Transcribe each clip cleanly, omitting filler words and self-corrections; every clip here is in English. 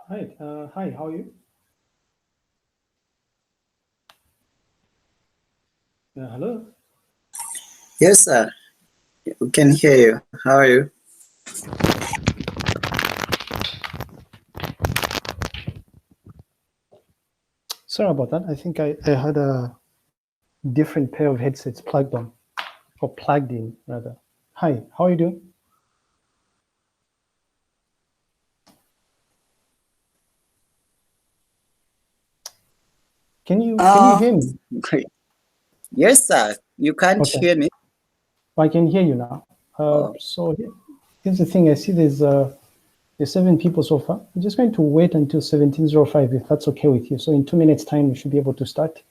Hi, hi, how are you? Hello. Yes, sir. We can hear you. How are you? Sorry about that. I think I had a different pair of headsets plugged on, or plugged in, rather. Hi, how are you doing? Can you Oh, hear me? great. Yes, sir. You can't Okay, hear me? I can hear you now. Oh, Here's the thing. I see there's 7 people so far. I'm just going to wait until 17:05 if that's okay with you. So in 2 minutes' time, we should be able to start.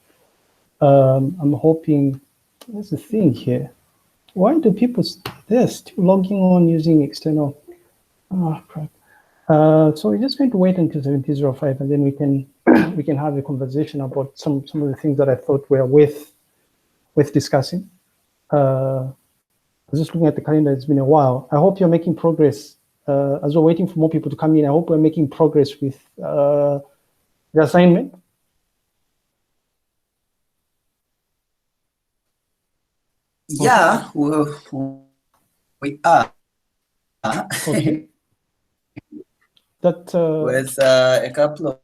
I'm hoping. There's a thing here. Why do people? They're still logging on using external. Oh, crap. So we're just going to wait until 17:05, and then we can we can have a conversation about some of the things that I thought were worth discussing. I was just looking at the calendar; it's been a while. I hope you're making progress. As we're waiting for more people to come in, I hope we're making progress with the assignment. Okay. yeah, we are Okay. That with a couple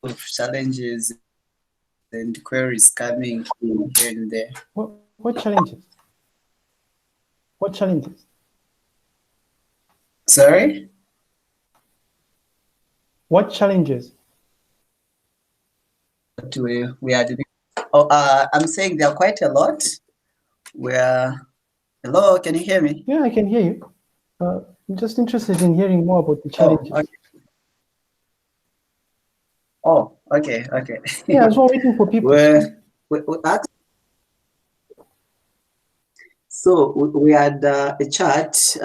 of challenges and queries coming in here and there. what challenges? What challenges? Sorry? What challenges? What we are doing. Oh, I'm saying there are quite a lot. Hello, can you hear me? Yeah, I can hear you. I'm just interested in hearing more about the Oh, challenges. okay. Oh, okay, okay. Yeah, as we're waiting for people. We asked, so we had a chat.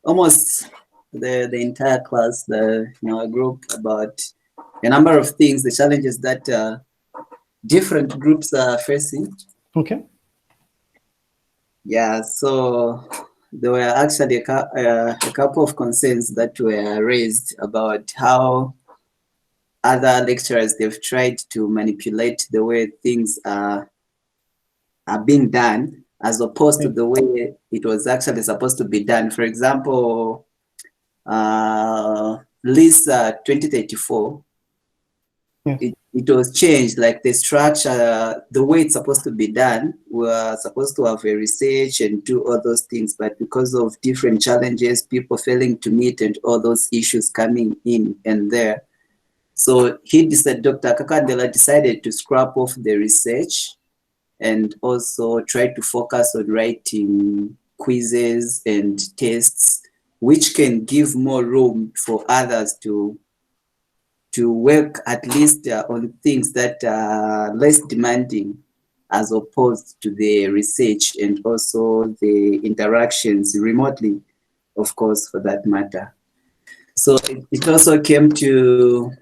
Almost the entire class, in our group, about a number of things, the challenges that different groups are facing. Okay. Yeah, so there were actually a couple of concerns that were raised about how other lecturers, they've tried to manipulate the way things are being done as opposed to the way it was actually supposed to be done. For example, LISA 2034, Yes. it was changed, like the structure, the way it's supposed to be done. We're supposed to have a research and do all those things, but because of different challenges, people failing to meet and all those issues coming in and there. So Dr. Kakandela decided to scrap off the research and also try to focus on writing quizzes and tests, which can give more room for others to work at least on things that are less demanding as opposed to the research and also the interactions remotely, of course, for that matter. So it also came to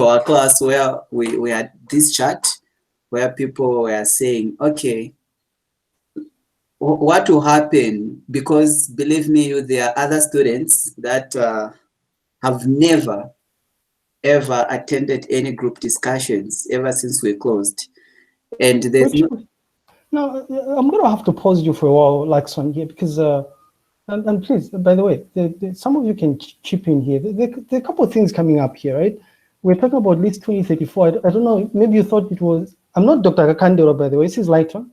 our class where we had this chat where people were saying, okay, what will happen? Because believe me, there are other students that have never ever attended any group discussions ever since we closed. And there's Which no, I'm gonna have to pause you for a while, Laxon, here, because and please, by the way, some of you can chip in here. There are a couple of things coming up here, right? We're talking about list 2034. I don't know. Maybe you thought it was. I'm not Dr. Candelo, by the way. This is Lighton.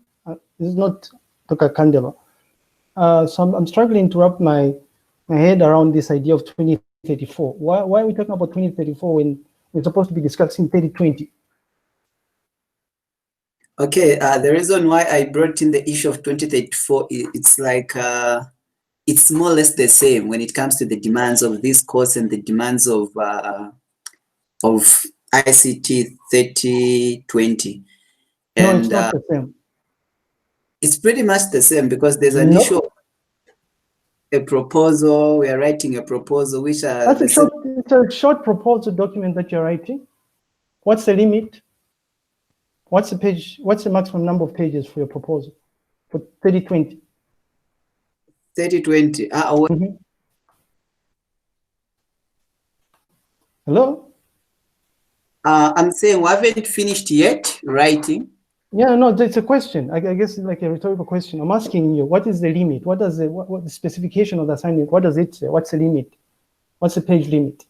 This is not Dr. Candelo. So I'm struggling to wrap my head around this idea of 2034. Why are we talking about 2034 when we're supposed to be discussing 3020? okay. The reason why I brought in the issue of 2034, it's like it's more or less the same when it comes to the demands of this course and the demands of ICT 3020. No, it's And not the same. it's pretty much the same because there's an issue No, of a proposal. We are writing a proposal, which are that's the same. it's a short proposal document that you're writing. What's the limit? What's the page? What's the maximum number of pages for your proposal for 3020? 3020. Mm-hmm. Hello? I'm saying we haven't finished yet writing. Yeah, no, it's a question. I guess it's like a rhetorical question. I'm asking you, what is the limit? What does what the specification of the assignment, what does it say? What's the limit? What's the page limit?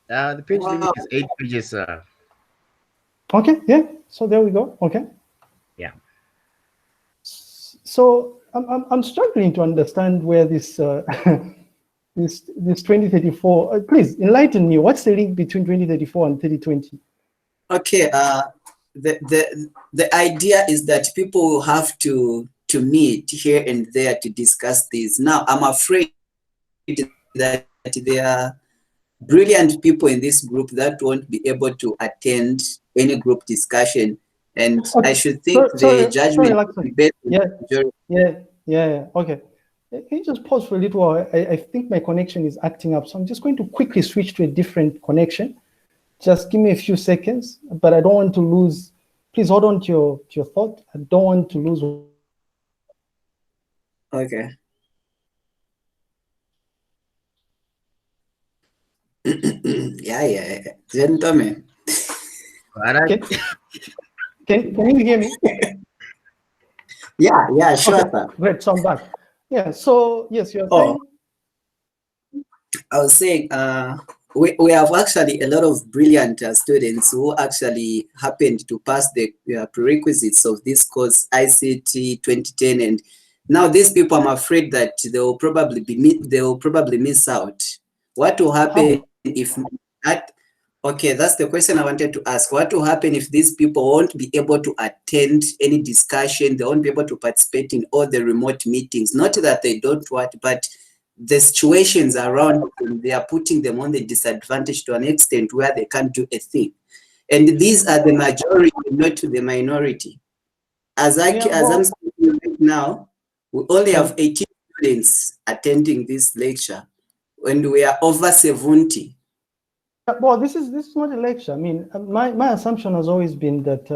The page limit is 8 pages. Okay, yeah. So there we go. Okay. Yeah. So I'm struggling to understand where this this 2034. Please enlighten me. What's the link between 2034 and 3020? Okay. The idea is that people will have to meet here and there to discuss this. Now, I'm afraid that there are brilliant people in this group that won't be able to attend any group discussion, and Okay. I should think the judgment will be based on the majority. Yeah. Okay. Can you just pause for a little while? I think my connection is acting up, so I'm just going to quickly switch to a different connection. Just give me a few seconds, but I don't want to lose. Please hold on to your thought. I don't want to lose. Okay. yeah. Gentlemen. Okay. Can you hear me? Yeah, sure. Okay, great. So I'm back. Yeah. So yes, you're saying. I was saying, we have actually a lot of brilliant students who actually happened to pass the prerequisites of this course, ICT 2010, and now these people, I'm afraid that they will probably miss out. What will happen if that? Okay, that's the question I wanted to ask. What will happen if these people won't be able to attend any discussion? They won't be able to participate in all the remote meetings. Not that they don't want, but the situations around them, they are putting them on the disadvantage to an extent where they can't do a thing. And these are the majority, not the minority. As I'm speaking right now, we only have 18 students attending this lecture, and we are over 70. Well, this is not a lecture. I mean, my assumption has always been that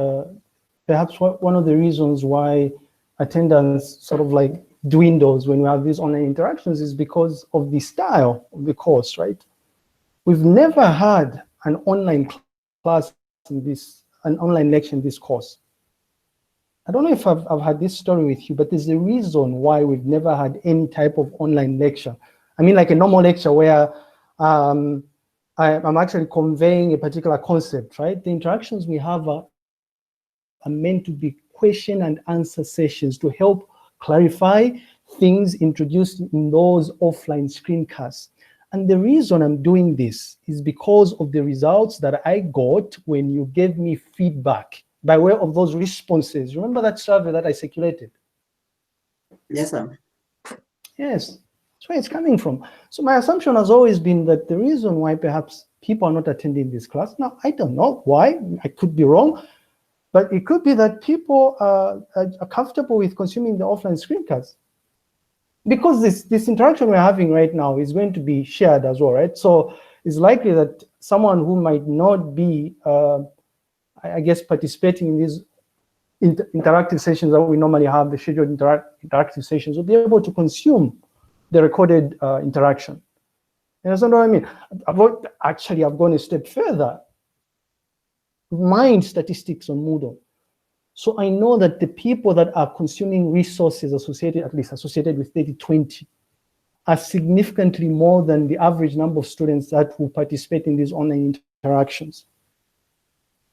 perhaps one of the reasons why attendance sort of like dwindles when we have these online interactions is because of the style of the course, right? We've never had an online class an online lecture in this course. I don't know if I've had this story with you, but there's a reason why we've never had any type of online lecture. I mean, like a normal lecture where I'm actually conveying a particular concept, right? The interactions we have are meant to be question and answer sessions to help clarify things introduced in those offline screencasts. And the reason I'm doing this is because of the results that I got when you gave me feedback by way of those responses. Remember that survey that I circulated? Yes, sir. Yes, that's where it's coming from. So my assumption has always been that the reason why perhaps people are not attending this class, now I don't know why, I could be wrong, but it could be that people are comfortable with consuming the offline screencasts. Because this interaction we're having right now is going to be shared as well, right? So it's likely that someone who might not be, I guess, participating in these interactive sessions that we normally have, the scheduled interactive sessions, will be able to consume the recorded interaction. You understand what I mean? I've gone a step further. Mined statistics on Moodle. So I know that the people that are consuming resources associated with 3020 are significantly more than the average number of students that will participate in these online interactions.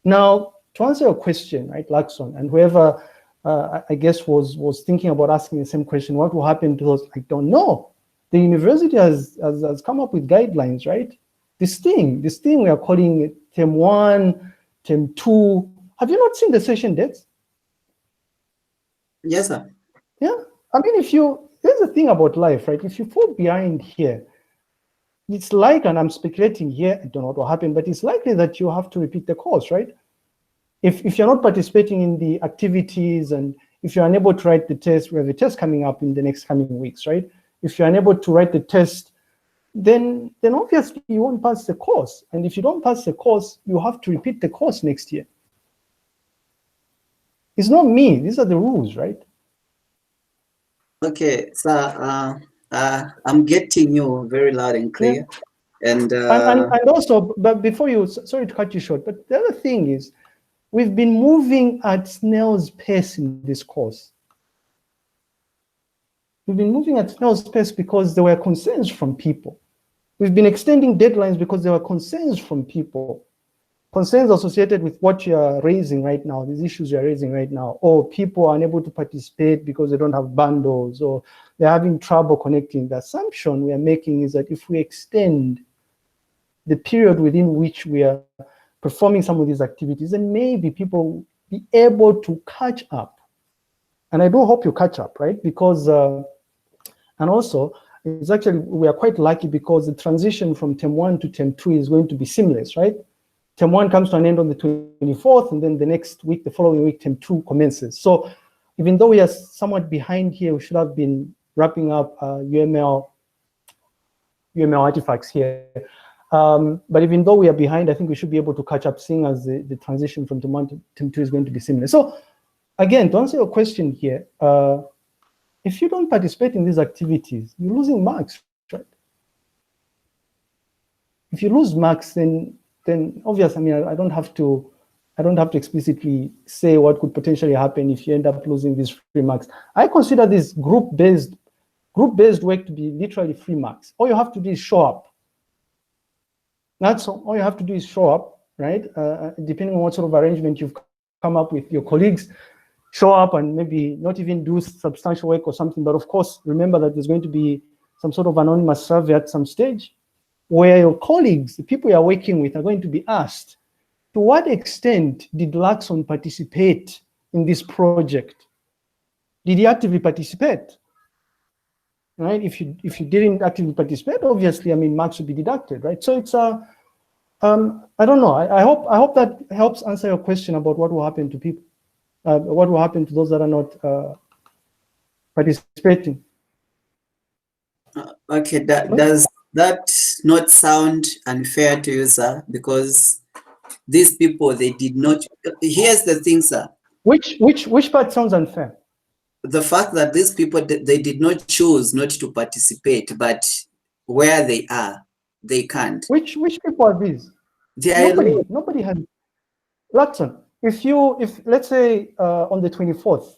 Now, to answer your question, right, Lakson, and whoever I guess was thinking about asking the same question, what will happen to those? I don't know. The university has come up with guidelines, right? This thing we are calling it term 1, term 2. Have you not seen the session dates? Yes, sir. Yeah, I mean, here's the thing about life, right? If you fall behind here, it's like, and I'm speculating here, I don't know what will happen, but it's likely that you have to repeat the course, right? If you're not participating in the activities, and if you're unable to write the test, we have a test coming up in the next coming weeks, right? If you're unable to write the test, then obviously you won't pass the course. And if you don't pass the course, you have to repeat the course next year. It's not me, these are the rules, right? Okay, so I'm getting you very loud and clear. And and also, but before you, sorry to cut you short, but the other thing is, we've been moving at snail's pace in this course. We've been moving at snail's pace because there were concerns from people. We've been extending deadlines because there were concerns from people. Concerns associated with what you are raising right now, these issues you are raising right now, or people are unable to participate because they don't have bundles, or they're having trouble connecting. The assumption we are making is that if we extend the period within which we are performing some of these activities, then maybe people will be able to catch up. And I do hope you catch up, right? Because, and also, it's actually, we are quite lucky because the transition from term 1 to term 2 is going to be seamless, right? Term 1 comes to an end on the 24th, and then the next week, the following week, term 2 commences. So even though we are somewhat behind here, we should have been wrapping up UML artifacts here. But even though we are behind, I think we should be able to catch up, seeing as the transition from term 1 to term 2 is going to be similar. So again, to answer your question here, if you don't participate in these activities, you're losing marks, right? If you lose marks, then obviously, I mean, I don't have to explicitly say what could potentially happen if you end up losing these free marks. I consider this group-based work to be literally free marks. All you have to do is show up. That's all you have to do is show up, right? Depending on what sort of arrangement you've come up with your colleagues, show up and maybe not even do substantial work or something. But of course, remember that there's going to be some sort of anonymous survey at some stage where your colleagues, the people you're working with, are going to be asked, to what extent did Luxon participate in this project? Did he actively participate? Right? If you didn't actively participate, obviously, I mean, marks would be deducted, right? So it's I don't know. I hope that helps answer your question about what will happen to people, what will happen to those that are not participating. Okay, does that not sound unfair to you, sir? Because these people, they did not. Here's the thing, sir. Which part sounds unfair? The fact that these people, they did not choose not to participate, but where they are, they can't. Which people are these? Nobody has. Luxon, if let's say on the 24th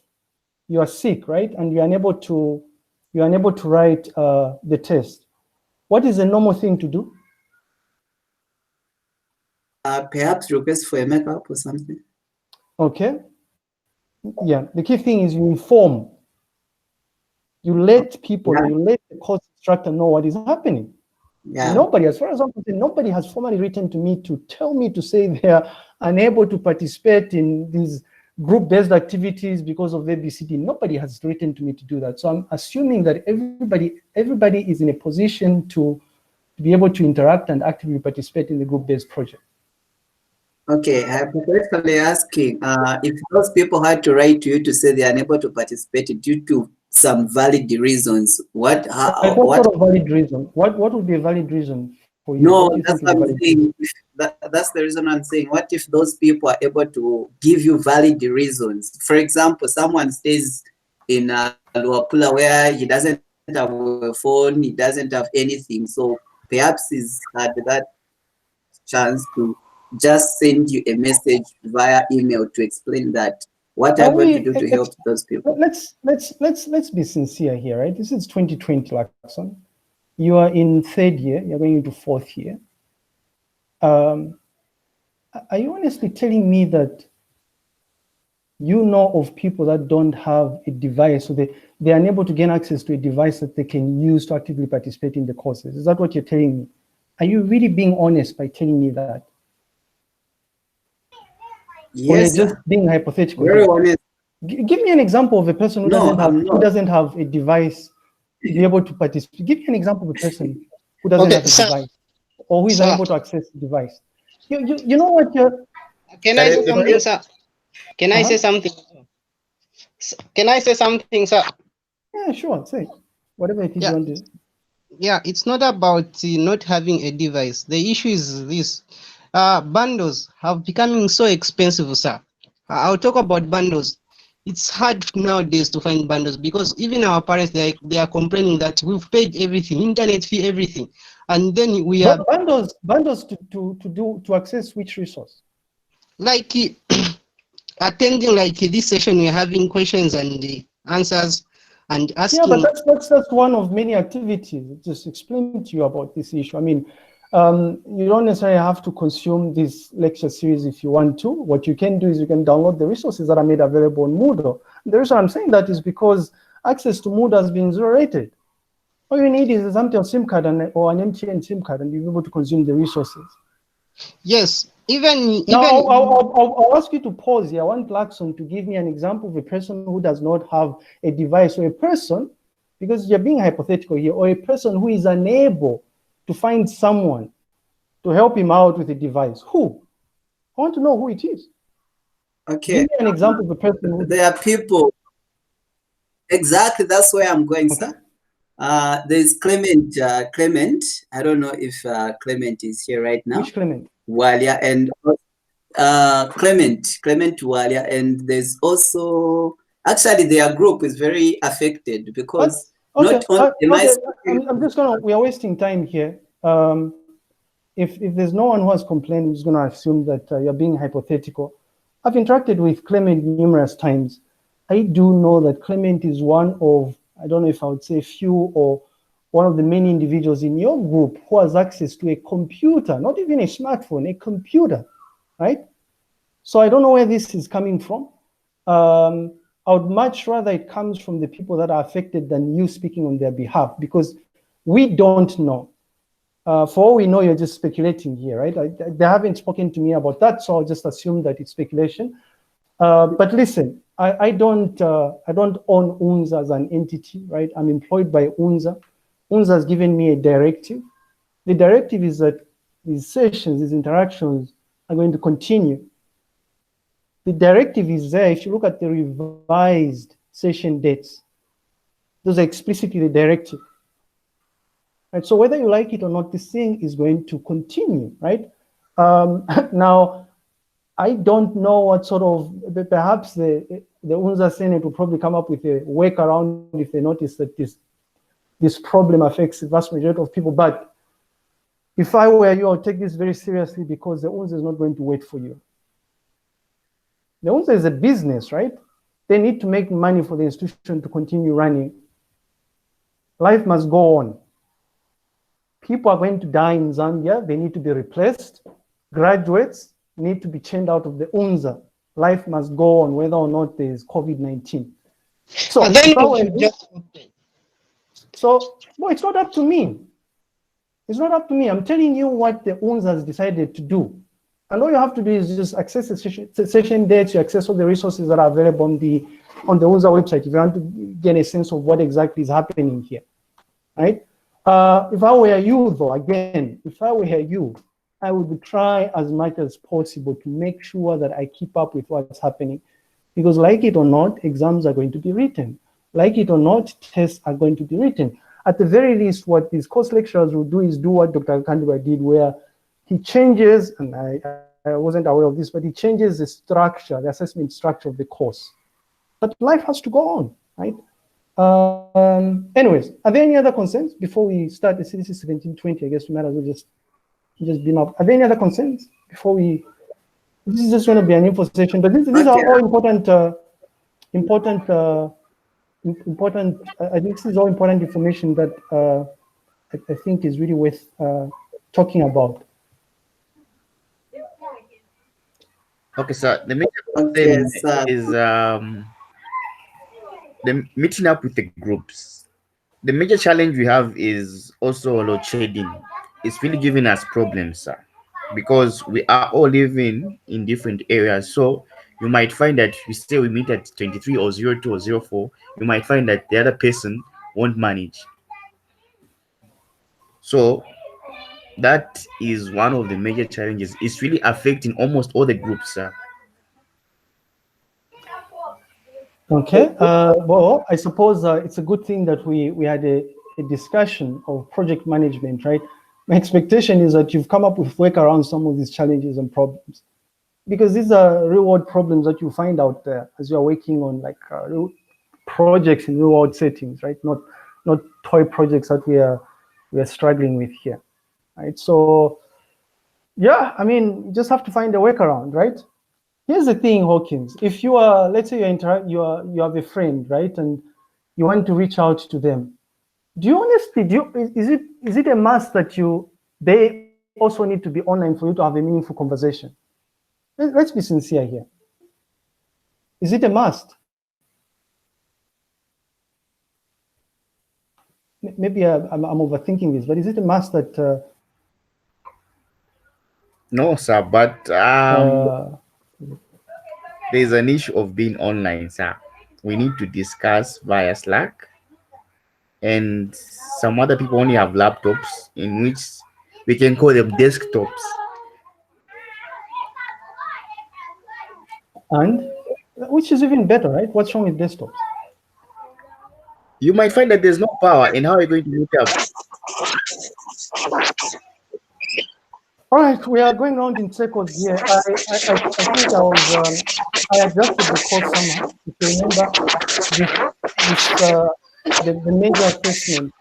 you are sick, right, and you're unable to write the test, what is the normal thing to do? Perhaps request for a makeup or something. Okay. Yeah, the key thing is you inform. You let people, you let the course instructor know what is happening. Yeah. Nobody, as far as I'm concerned, nobody has formally written to me to tell me to say they are unable to participate in these group-based activities because of ABCD. Nobody has written to me to do that. So I'm assuming that everybody is in a position to be able to interact and actively participate in the group-based project. Okay, hypothetically asking, if those people had to write to you to say they are unable to participate due to some valid reasons, what sort of valid reason? What would be a valid reason for you? No, that's what I'm saying. That's the reason I'm saying. What if those people are able to give you valid reasons? For example, someone stays in Luapula where he doesn't have a phone, he doesn't have anything, so perhaps he's had that chance to just send you a message via email to explain that what I'm going to do to help those people. Let's be sincere here, right? This is 2020, Luxon. You are in third year, you're going into fourth year. Are you honestly telling me that you know of people that don't have a device, so they're unable to gain access to a device that they can use to actively participate in the courses? Is that what you're telling me? Are you really being honest by telling me that? Yes, or you're just being hypothetical? Very honest. Give me an example of a person who doesn't have a device to be able to participate. Give me an example of a person who doesn't have a device or who is unable to access the device. You know what? Can I say something, sir? Can I say something? Can I say something, sir? Yeah, sure. Say whatever it is you want to. Yeah, it's not about not having a device. The issue is this. Bundles have becoming so expensive, sir. I'll talk about bundles. it's hard nowadays to find bundles, because even our parents, they are complaining that we've paid everything, internet fee, everything, and then we are Bundles to access which resource? like attending like this session. We're having questions and answers and asking. Yeah, but that's one of many activities. Just explain to you about this issue. I mean, you don't necessarily have to consume this lecture series if you want to. What you can do is you can download the resources that are made available on Moodle. The reason I'm saying that is because access to Moodle has been zero-rated. All you need is a Zamtel SIM card or an MTN SIM card, and you'll be able to consume the resources. Yes, even Now, I'll ask you to pause here. I want Blackson to give me an example of a person who does not have a device, or a person, because you're being hypothetical here, or a person who is unable to find someone to help him out with a device. Who? I want to know who it is. Okay. Give me an example of a person who... There are people. Exactly, that's where I'm going, Okay. sir. There's Clement. Clement. I don't know if Clement is here right now. Which Clement? Walia and Clement Walia, and there's also actually their group is very affected because not only I'm just gonna. We are wasting time here. If there's no one who has complained, I'm just gonna assume that you're being hypothetical. I've interacted with Clement numerous times. I do know that Clement is one of, I don't know if I would say few or one of the many individuals in your group who has access to a computer, not even a smartphone, a computer, right? So I don't know where this is coming from. I would much rather it comes from the people that are affected than you speaking on their behalf, because we don't know. For all we know, you're just speculating here, right? They haven't spoken to me about that, so I'll just assume that it's speculation. But listen, I don't own UNZA as an entity, right? I'm employed by UNZA. UNZA has given me a directive. The directive is that these sessions, these interactions are going to continue. The directive is there. If you look at the revised session dates, those are explicitly the directive. Right? So whether you like it or not, this thing is going to continue, right? Now, I don't know what sort of, perhaps the UNZA Senate will probably come up with a workaround if they notice that this problem affects the vast majority of people. But if I were you, I'll take this very seriously, because the UNZA is not going to wait for you. The UNZA is a business, right? They need to make money for the institution to continue running. Life must go on. People are going to die in Zambia. They need to be replaced. Graduates need to be churned out of the UNZA. Life must go on, whether or not there is COVID-19. So, and then well, it's not up to me. It's not up to me. I'm telling you what the UNZA has decided to do. And all you have to do is just access the session dates, you access all the resources that are available on the UNZA website if you want to get a sense of what exactly is happening here, right? If I were you, though, again, if I were you, I would try as much as possible to make sure that I keep up with what's happening. Because like it or not, exams are going to be written. Like it or not, tests are going to be written. At the very least, what these course lecturers will do is do what Dr. Kandiba did, where he changes, and I wasn't aware of this, but he changes the structure, the assessment structure of the course. But life has to go on, right? Anyways, are there any other concerns before we start the CDC 1720? I guess we might as well just been up. Are there any other concerns before we? This is just going to be an info session, but these are all important. I think this is all important information that I think is really worth talking about. Okay, so the major thing is the meeting up with the groups. The major challenge we have is also load shedding. It's really giving us problems, sir, because we are all living in different areas. So you might find that we say we meet at 23 or 02 or 04, you might find that the other person won't manage. So that is one of the major challenges. It's really affecting almost all the groups, sir. Okay. Well, I suppose it's a good thing that we had a discussion of project management, right? My expectation is that you've come up with work around some of these challenges and problems. because these are real world problems that you find out there as you're working on like real projects in real world settings, right? Not toy projects that we are struggling with here, right? So yeah, I mean, you just have to find a workaround, right? Here's the thing, Hawkins. If you are, let's say you have a friend, right, and you want to reach out to them, is it a must that they also need to be online for you to have a meaningful conversation? Let's be sincere here. Is it a must? Maybe I'm overthinking this, but is it a must that? No, sir, but there's an issue of being online, sir. We need to discuss via Slack, and some other people only have laptops in which we can call them desktops. And which is even better, right? What's wrong with desktops? You might find that there's no power, and how are you going to meet up? All right, we are going around in circles here. I think I adjusted the code somehow. If you remember, the major assessment,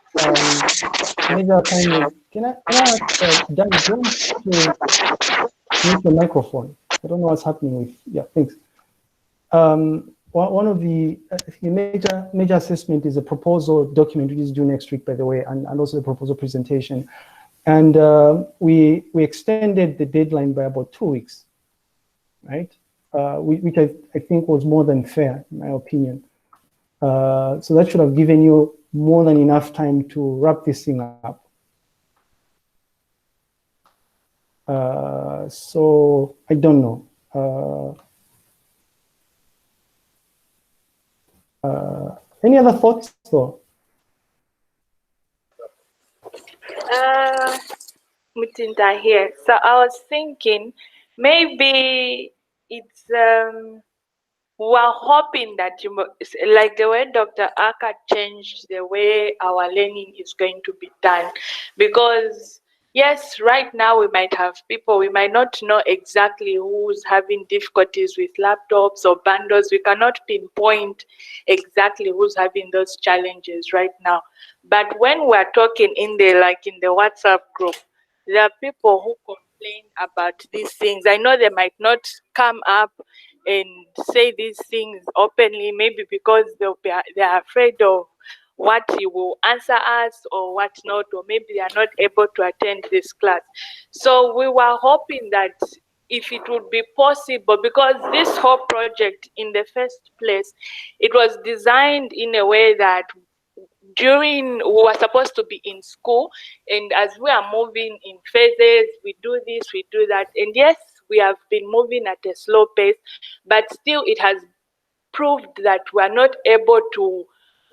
major assignment. Can I Dan, to mute the microphone? I don't know what's happening with. Yeah, thanks. One of the major assessment is a proposal document, which is due next week, by the way, and also the proposal presentation. And we extended the deadline by about 2 weeks, right? Which I think was more than fair, in my opinion. So that should have given you more than enough time to wrap this thing up. So I don't know. Any other thoughts, though? Mutinda here. So I was thinking maybe it's we're hoping that like the way Dr. Aka changed the way our learning is going to be done, because yes, right now we might have people, we might not know exactly who's having difficulties with laptops or bundles. We cannot pinpoint exactly who's having those challenges right now. But when we're talking in the WhatsApp group, there are people who complain about these things. I know they might not come up and say these things openly, maybe because they're afraid of what he will answer us or what not, or maybe they are not able to attend this class. So we were hoping that if it would be possible, because this whole project in the first place, it was designed in a way that we were supposed to be in school, and as we are moving in phases, we do this, we do that, and yes, we have been moving at a slow pace, but still it has proved that we are not able to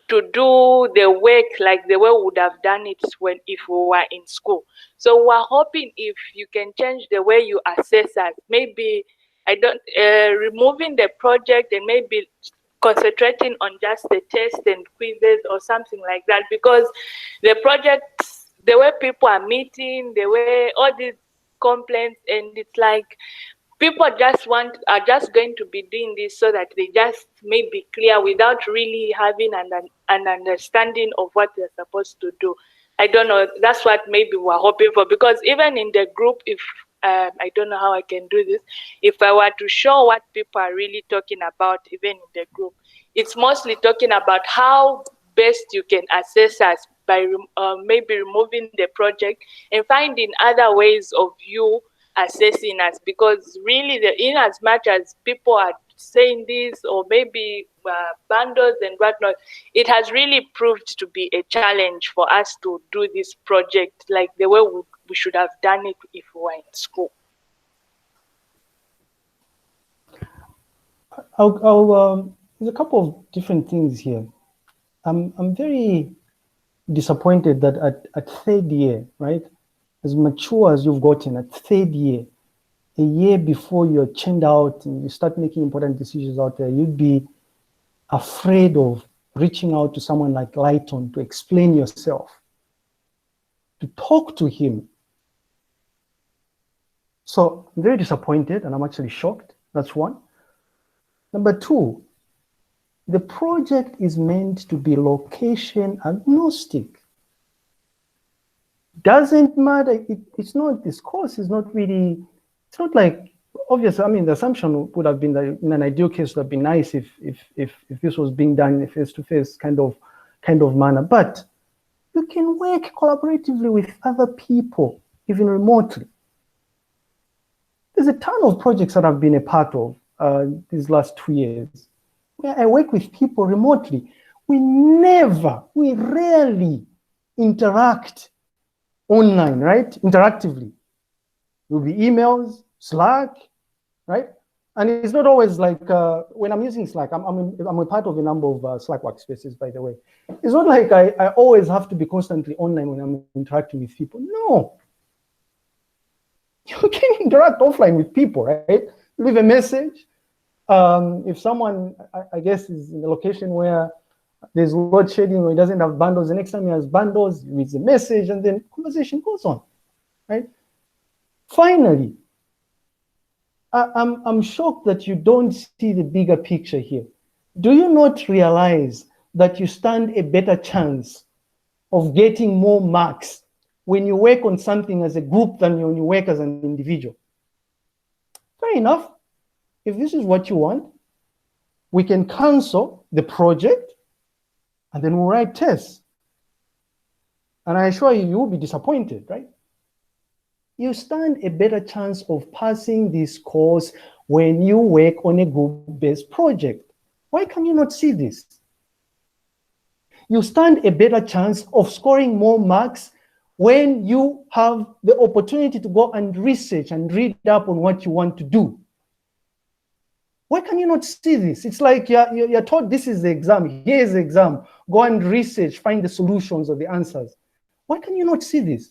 do the work like the way we would have done it if we were in school. So we're hoping if you can change the way you assess us, maybe removing the project and maybe concentrating on just the tests and quizzes or something like that, because the projects, the way people are meeting, the way all these complaints, and it's like people are just going to be doing this so that they just may be clear without really having an understanding of what they're supposed to do. I don't know. That's what maybe we're hoping for, because even in the group, if I don't know how I can do this, if I were to show what people are really talking about, even in the group, it's mostly talking about how best you can assess us by maybe removing the project and finding other ways of you assessing us, because really in as much as people are saying this, or maybe bundles and whatnot, it has really proved to be a challenge for us to do this project like the way we should have done it if we were in school. There's a couple of different things here. I'm very disappointed that at third year, right, as mature as you've gotten at third year, a year before you're churned out and you start making important decisions out there, you'd be afraid of reaching out to someone like Lighton to explain yourself, to talk to him. So I'm very disappointed and I'm actually shocked. That's one. Number two, the project is meant to be location agnostic. Doesn't matter. It's not, this course is not really, it's not like, obviously, I mean, the assumption would have been that in an ideal case would have been nice if this was being done in a face-to-face kind of manner. But you can work collaboratively with other people, even remotely. There's a ton of projects that I've been a part of these last 2 years, where I work with people remotely. We rarely interact online, right? Interactively. There'll be emails, Slack, right? And it's not always like, when I'm using Slack, I'm a part of a number of Slack workspaces, by the way. It's not like I always have to be constantly online when I'm interacting with people. No. You can interact offline with people, right? Leave a message. If someone, I guess, is in a location where there's load shedding or he doesn't have bundles, the next time he has bundles, he reads a message and then conversation goes on, right? Finally, I'm shocked that you don't see the bigger picture here. Do you not realize that you stand a better chance of getting more marks when you work on something as a group than when you work as an individual? Fair enough. If this is what you want, we can cancel the project and then we'll write tests. And I assure you, you'll be disappointed, right? You stand a better chance of passing this course when you work on a group-based project. Why can you not see this? You stand a better chance of scoring more marks when you have the opportunity to go and research and read up on what you want to do. Why can you not see this? It's like you're told this is the exam, here's the exam, go and research, find the solutions or the answers. Why can you not see this?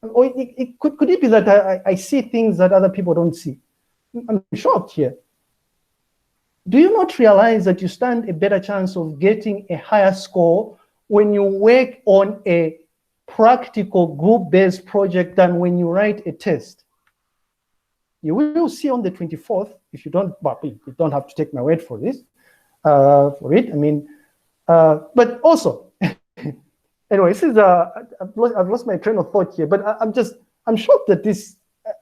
Or could it be that I see things that other people don't see? I'm shocked here. Do you not realize that you stand a better chance of getting a higher score when you work on a practical group-based project than when you write a test? You will see on the 24th, if you don't, but you don't have to take my word for this, for it. I mean, but also, anyway, this is I've lost my train of thought here. But I'm shocked that this.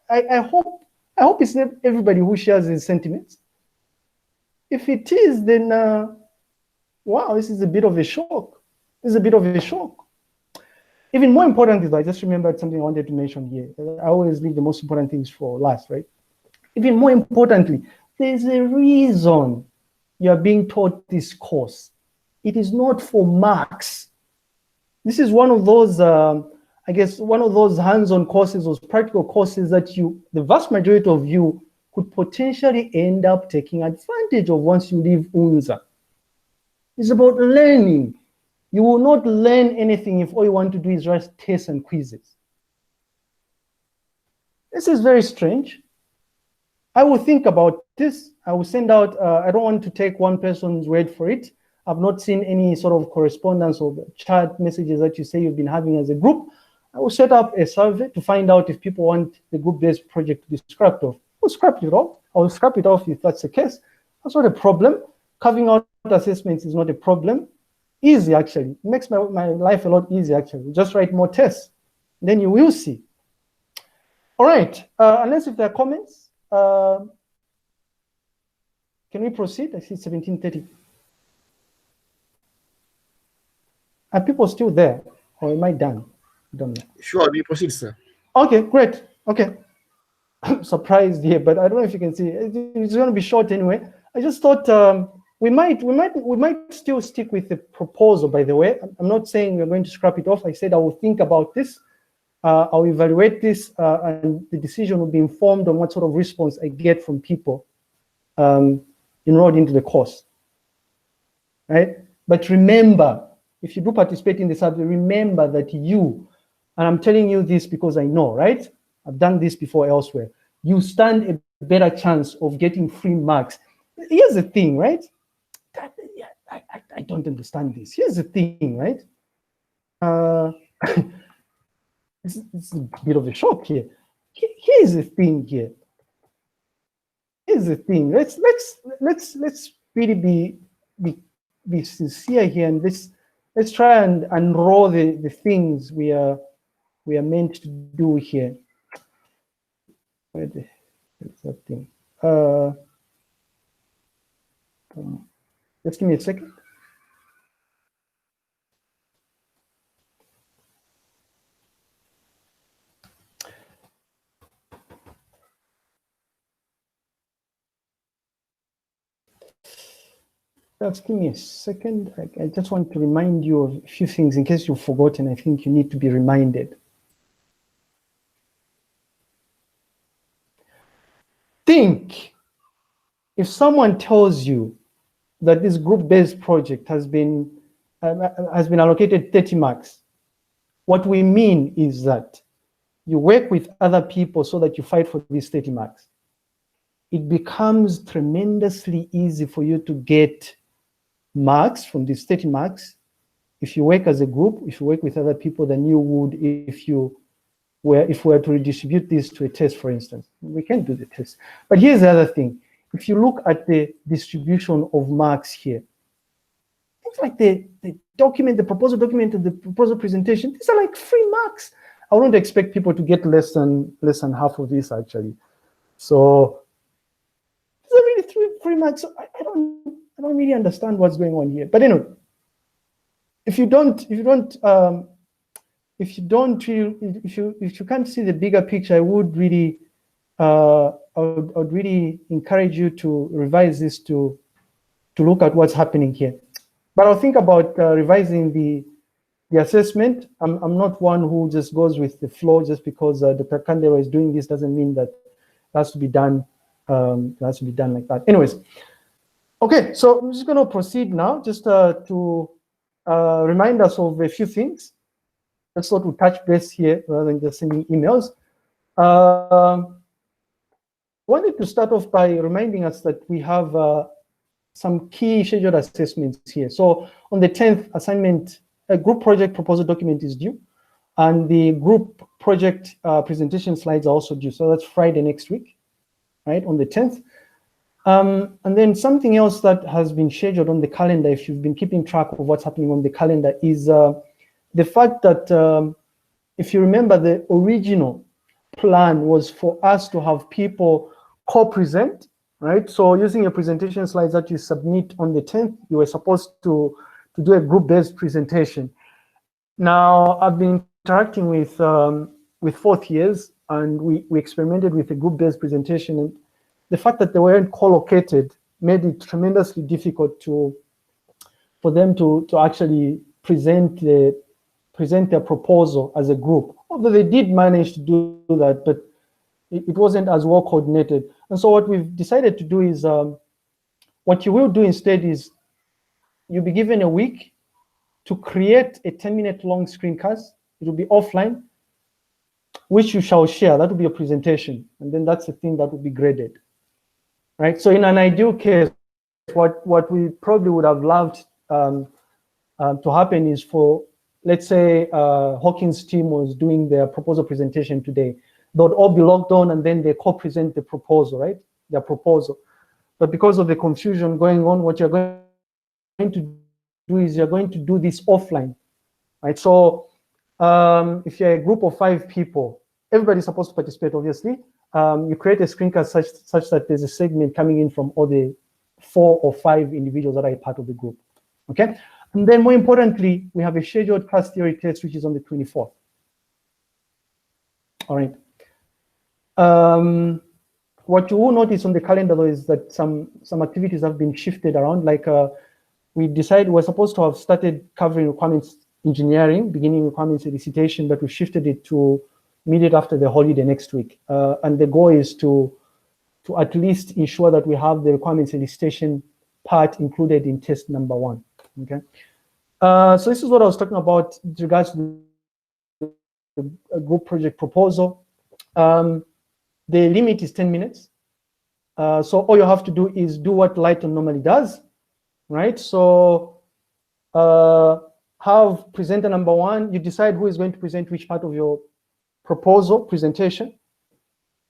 I hope it's not everybody who shares these sentiments. If it is, then wow, this is a bit of a shock. This is a bit of a shock. Even more important is I just remembered something I wanted to mention here. I always leave the most important things for last, right? Even more importantly, there's a reason you are being taught this course. It is not for marks. This is one of those, I guess, one of those hands-on courses, those practical courses that the vast majority of you could potentially end up taking advantage of once you leave UNZA. It's about learning. You will not learn anything if all you want to do is write tests and quizzes. This is very strange. I will think about this. I will send out, I don't want to take one person's word for it. I've not seen any sort of correspondence or chat messages that you say you've been having as a group. I will set up a survey to find out if people want the group-based project to be scrapped off. We'll scrap it off. I'll scrap it off if that's the case. That's not a problem. Carving out assessments is not a problem. Easy, actually. It makes my life a lot easier, actually. Just write more tests. Then you will see. All right. Unless if there are comments, can we proceed? I see 17:30. Are people still there? Or am I done? I don't know. Sure, we proceed, sir. Okay, great. Okay. I'm surprised here, but I don't know if you can see. It's going to be short anyway. I just thought we might still stick with the proposal, by the way. I'm not saying we're going to scrap it off. I said I will think about this. I'll evaluate this, and the decision will be informed on what sort of response I get from people enrolled into the course. Right? But remember, if you do participate in the survey, remember that you, and I'm telling you this because I know, right? I've done this before elsewhere. You stand a better chance of getting free marks. Here's the thing, right? I don't understand this. Here's the thing, right? It's a bit of a shock here. here's the thing here. Here's the thing. Let's really be sincere here, and let's try and unroll the things we are meant to do here. Where's that thing? Just give me a second. Just give me a second. I just want to remind you of a few things in case you've forgotten. I think you need to be reminded. Think if someone tells you that this group-based project has been allocated 30 marks. What we mean is that you work with other people so that you fight for these 30 marks. It becomes tremendously easy for you to get marks from these 30 marks if you work as a group, if you work with other people, than you would if we were to redistribute this to a test, for instance. We can do the test. But here's the other thing. If you look at the distribution of marks here, things like the document, the proposal document, and the proposal presentation, these are like free marks. I wouldn't expect people to get less than half of this, actually. So these are really free marks. So I don't really understand what's going on here. But anyway, if you can't see the bigger picture, I would really I would really encourage you to revise this to look at what's happening here. But I'll think about revising the assessment. I'm not one who just goes with the flow just because Dr. Kandero is doing this doesn't mean that it has to be done. It has to be done like that. Anyways, okay. So I'm just going to proceed now, just to remind us of a few things. Let's sort of touch base here rather than just sending emails. I wanted to start off by reminding us that we have some key scheduled assessments here. So on the 10th, assignment, a group project proposal document is due, and the group project presentation slides are also due. So that's Friday next week, right, on the 10th. And then something else that has been scheduled on the calendar, if you've been keeping track of what's happening on the calendar, is the fact that, if you remember, the original plan was for us to have people co-present, right? So using your presentation slides that you submit on the 10th, you were supposed to do a group-based presentation. Now, I've been interacting with fourth years, and we experimented with a group-based presentation, and the fact that they weren't co-located made it tremendously difficult for them to actually present their proposal as a group. Although they did manage to do that, but it wasn't as well coordinated. And so what we've decided to do is, what you will do instead is you'll be given a week to create a 10-minute long screencast. It will be offline, which you shall share. That will be a presentation. And then that's the thing that will be graded, right? So in an ideal case, what we probably would have loved to happen is for, let's say Hawkins' team was doing their proposal presentation today. They would all be logged on and then they co-present the proposal, right? Their proposal. But because of the confusion going on, what you're going to do is you're going to do this offline, right? So if you're a group of 5 people, everybody's supposed to participate, obviously. You create a screencast such that there's a segment coming in from all the 4 or 5 individuals that are a part of the group, okay? And then more importantly, we have a scheduled class theory test, which is on the 24th. All right. What you will notice on the calendar, though, is that some activities have been shifted around. Like we decided we're supposed to have started covering requirements engineering, beginning requirements elicitation, but we shifted it to immediate after the holiday next week. And the goal is to at least ensure that we have the requirements elicitation part included in test number 1. Okay. So this is what I was talking about with regards to the group project proposal. The limit is 10 minutes. So all you have to do is do what Lighton normally does, right? So have presenter number 1, you decide who is going to present which part of your proposal presentation.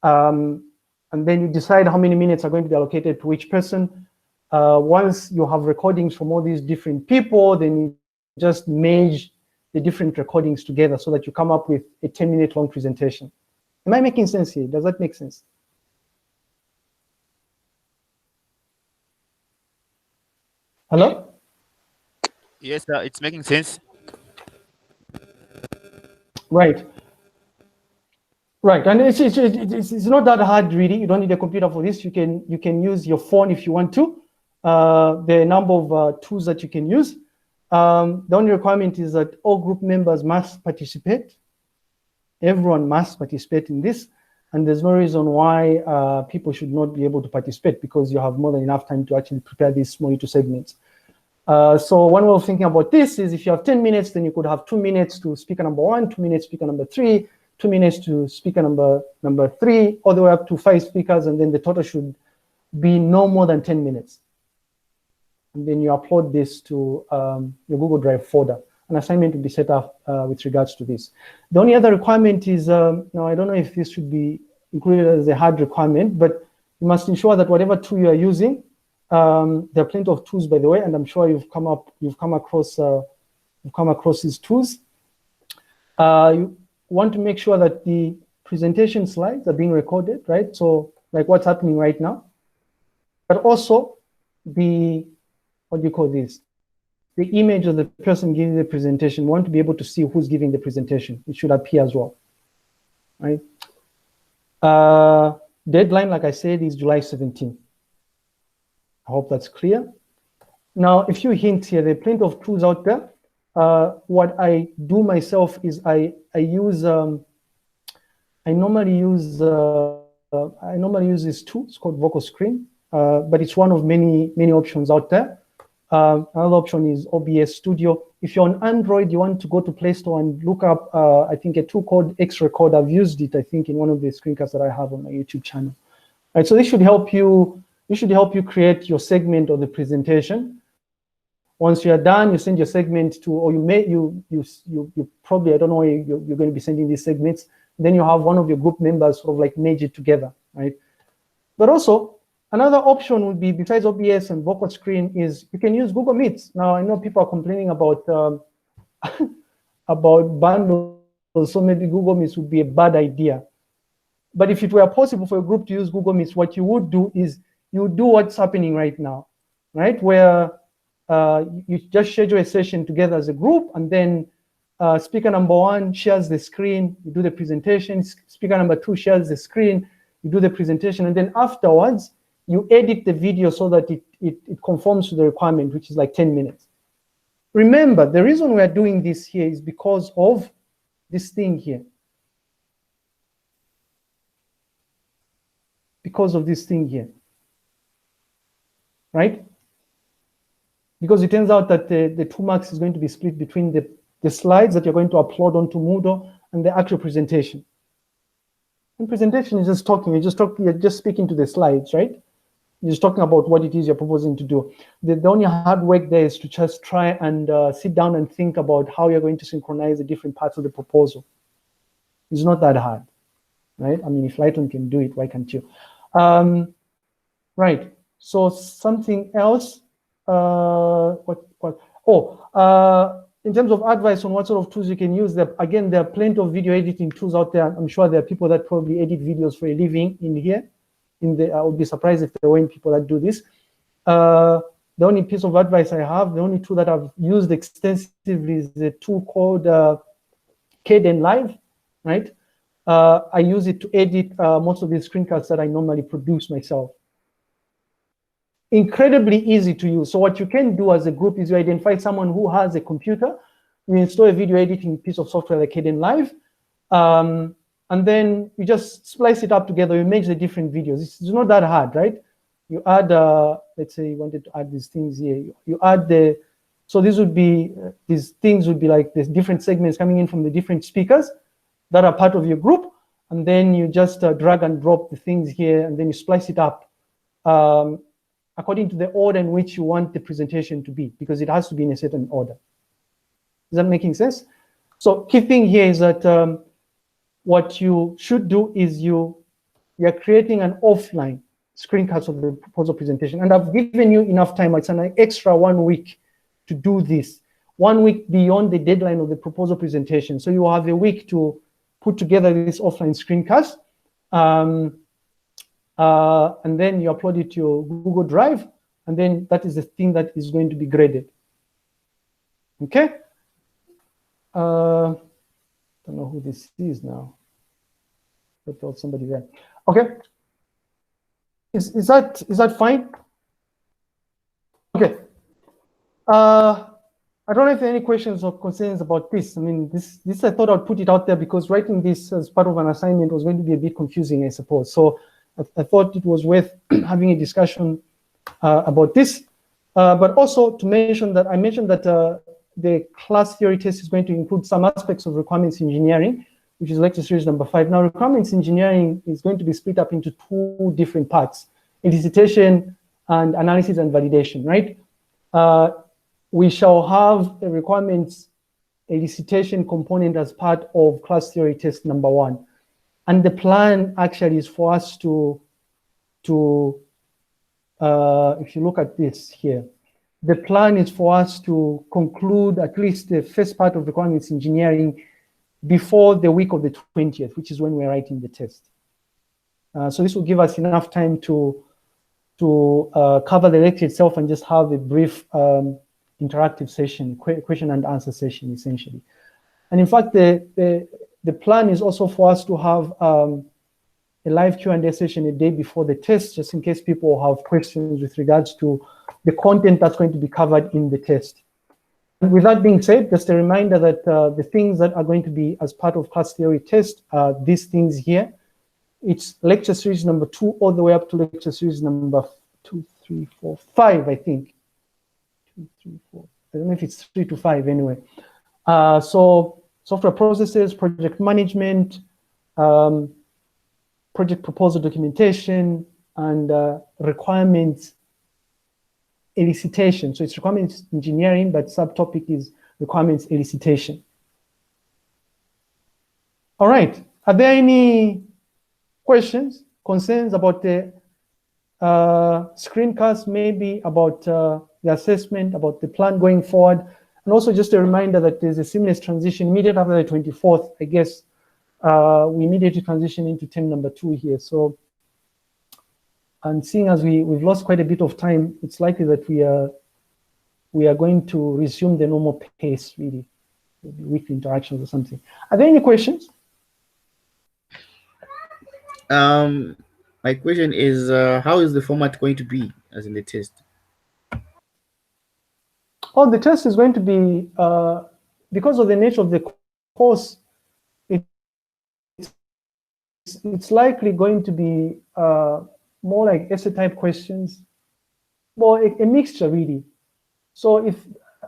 And then you decide how many minutes are going to be allocated to each person. Once you have recordings from all these different people, then you just merge the different recordings together so that you come up with a 10-minute long presentation. Am I making sense here? Does that make sense? Hello? Yes, it's making sense. Right. Right, and it's not that hard really. You don't need a computer for this. You can use your phone if you want to. There are a number of tools that you can use. The only requirement is that all group members must participate. Everyone must participate in this, and there's no reason why people should not be able to participate, because you have more than enough time to actually prepare these small little segments. So one way of thinking about this is if you have 10 minutes, then you could have 2 minutes to speaker number 1, 2 minutes speaker number 3, 2 minutes to speaker number 3, all the way up to 5 speakers, and then the total should be no more than 10 minutes. And then you upload this to your Google Drive folder. An assignment will be set up with regards to this. The only other requirement is, now I don't know if this should be included as a hard requirement, but you must ensure that whatever tool you are using, there are plenty of tools, by the way, and I'm sure you've come across these tools. You want to make sure that the presentation slides are being recorded, right? So like what's happening right now, but also the, what do you call this? The image of the person giving the presentation. We want to be able to see who's giving the presentation. It should appear as well, right? Deadline, like I said, is July 17th. I hope that's clear. Now, a few hints here. There are plenty of tools out there. What I do myself is I normally use this tool. It's called Vocal Screen, but it's one of many options out there. Another option is OBS Studio. If you're on Android, you want to go to Play Store and look up, I think, a tool called X Record. I've used it, I think, in one of the screencasts that I have on my YouTube channel. All right, so this should help you. This should help you create your segment of the presentation. Once you are done, you send your segment to, or you probably, I don't know where you're going to be sending these segments. Then you have one of your group members sort of like merge it together, right? But also, another option would be, besides OBS and Vocal Screen, is you can use Google Meets. Now, I know people are complaining about about bundles, so maybe Google Meets would be a bad idea. But if it were possible for a group to use Google Meets, what you would do is you do what's happening right now, right? Where you just schedule a session together as a group, and then speaker number 1 shares the screen, you do the presentation. Speaker number 2 shares the screen, you do the presentation, and then afterwards, you edit the video so that it conforms to the requirement, which is like 10 minutes. Remember, the reason we are doing this here is because of this thing here. Because of this thing here. Right? Because it turns out that the 2 marks is going to be split between the slides that you're going to upload onto Moodle and the actual presentation. And presentation is just talking, you're just speaking to the slides, right? You're just talking about what it is you're proposing to do. The only hard work there is to just try and sit down and think about how you're going to synchronize the different parts of the proposal. It's not that hard, right? I mean, if Lighton can do it, why can't you? Right. So something else. In terms of advice on what sort of tools you can use, again, there are plenty of video editing tools out there. I'm sure there are people that probably edit videos for a living in here. I would be surprised if there weren't people that do this. The only piece of advice I have, the only tool that I've used extensively is a tool called Kdenlive, right? I use it to edit most of the screencasts that I normally produce myself. Incredibly easy to use. So what you can do as a group is you identify someone who has a computer, you install a video editing piece of software like Kdenlive, and then you just splice it up together, you merge the different videos. It's not that hard, right? You add, let's say you wanted to add these things here. You add so these things would be like the different segments coming in from the different speakers that are part of your group. And then you just drag and drop the things here, and then you splice it up according to the order in which you want the presentation to be, because it has to be in a certain order. Is that making sense? So key thing here is that what you should do is you we are creating an offline screencast of the proposal presentation. And I've given you enough time. It's an extra 1 week to do this. 1 week beyond the deadline of the proposal presentation. So you will have a week to put together this offline screencast. And then you upload it to your Google Drive. And then that is the thing that is going to be graded. Okay? Don't know who this is now. I thought somebody there. Okay. Is that fine? Okay. I don't know if there are any questions or concerns about this. I mean, this I thought I'd put it out there because writing this as part of an assignment was going to be a bit confusing, I suppose. So I thought it was worth having a discussion about this. But also to mention that I mentioned that the class theory test is going to include some aspects of requirements engineering, which is lecture series number 5. Now, requirements engineering is going to be split up into 2 different parts: elicitation and analysis and validation, right? We shall have a requirements elicitation component as part of class theory test number 1. And the plan actually is for us to if you look at this here, the plan is for us to conclude at least the first part of requirements engineering before the week of the 20th, which is when we're writing the test. So this will give us enough time to cover the lecture itself and just have a brief interactive session, question and answer session, essentially. And in fact, the plan is also for us to have a live Q&A session a day before the test, just in case people have questions with regards to the content that's going to be covered in the test. And with that being said, just a reminder that the things that are going to be as part of class theory test are these things here. It's lecture series number 2 all the way up to lecture series number 2, 3, 4, 5, I think. 2, 3, 4. I don't know if it's 3 to 5 anyway. So software processes, project management, project proposal documentation, and requirements elicitation. So it's requirements engineering, but subtopic is requirements elicitation. All right. Are there any questions, concerns about the screencast, maybe about the assessment, about the plan going forward? And also just a reminder that there's a seamless transition immediately after the 24th, I guess. We immediately transition into term number 2 here. So, and seeing as we've lost quite a bit of time, it's likely that we are going to resume the normal pace, really, maybe weekly interactions or something. Are there any questions? My question is, how is the format going to be as in the test? Oh, the test is going to be, because of the nature of the course, it's likely going to be more like essay type questions, or a mixture really. So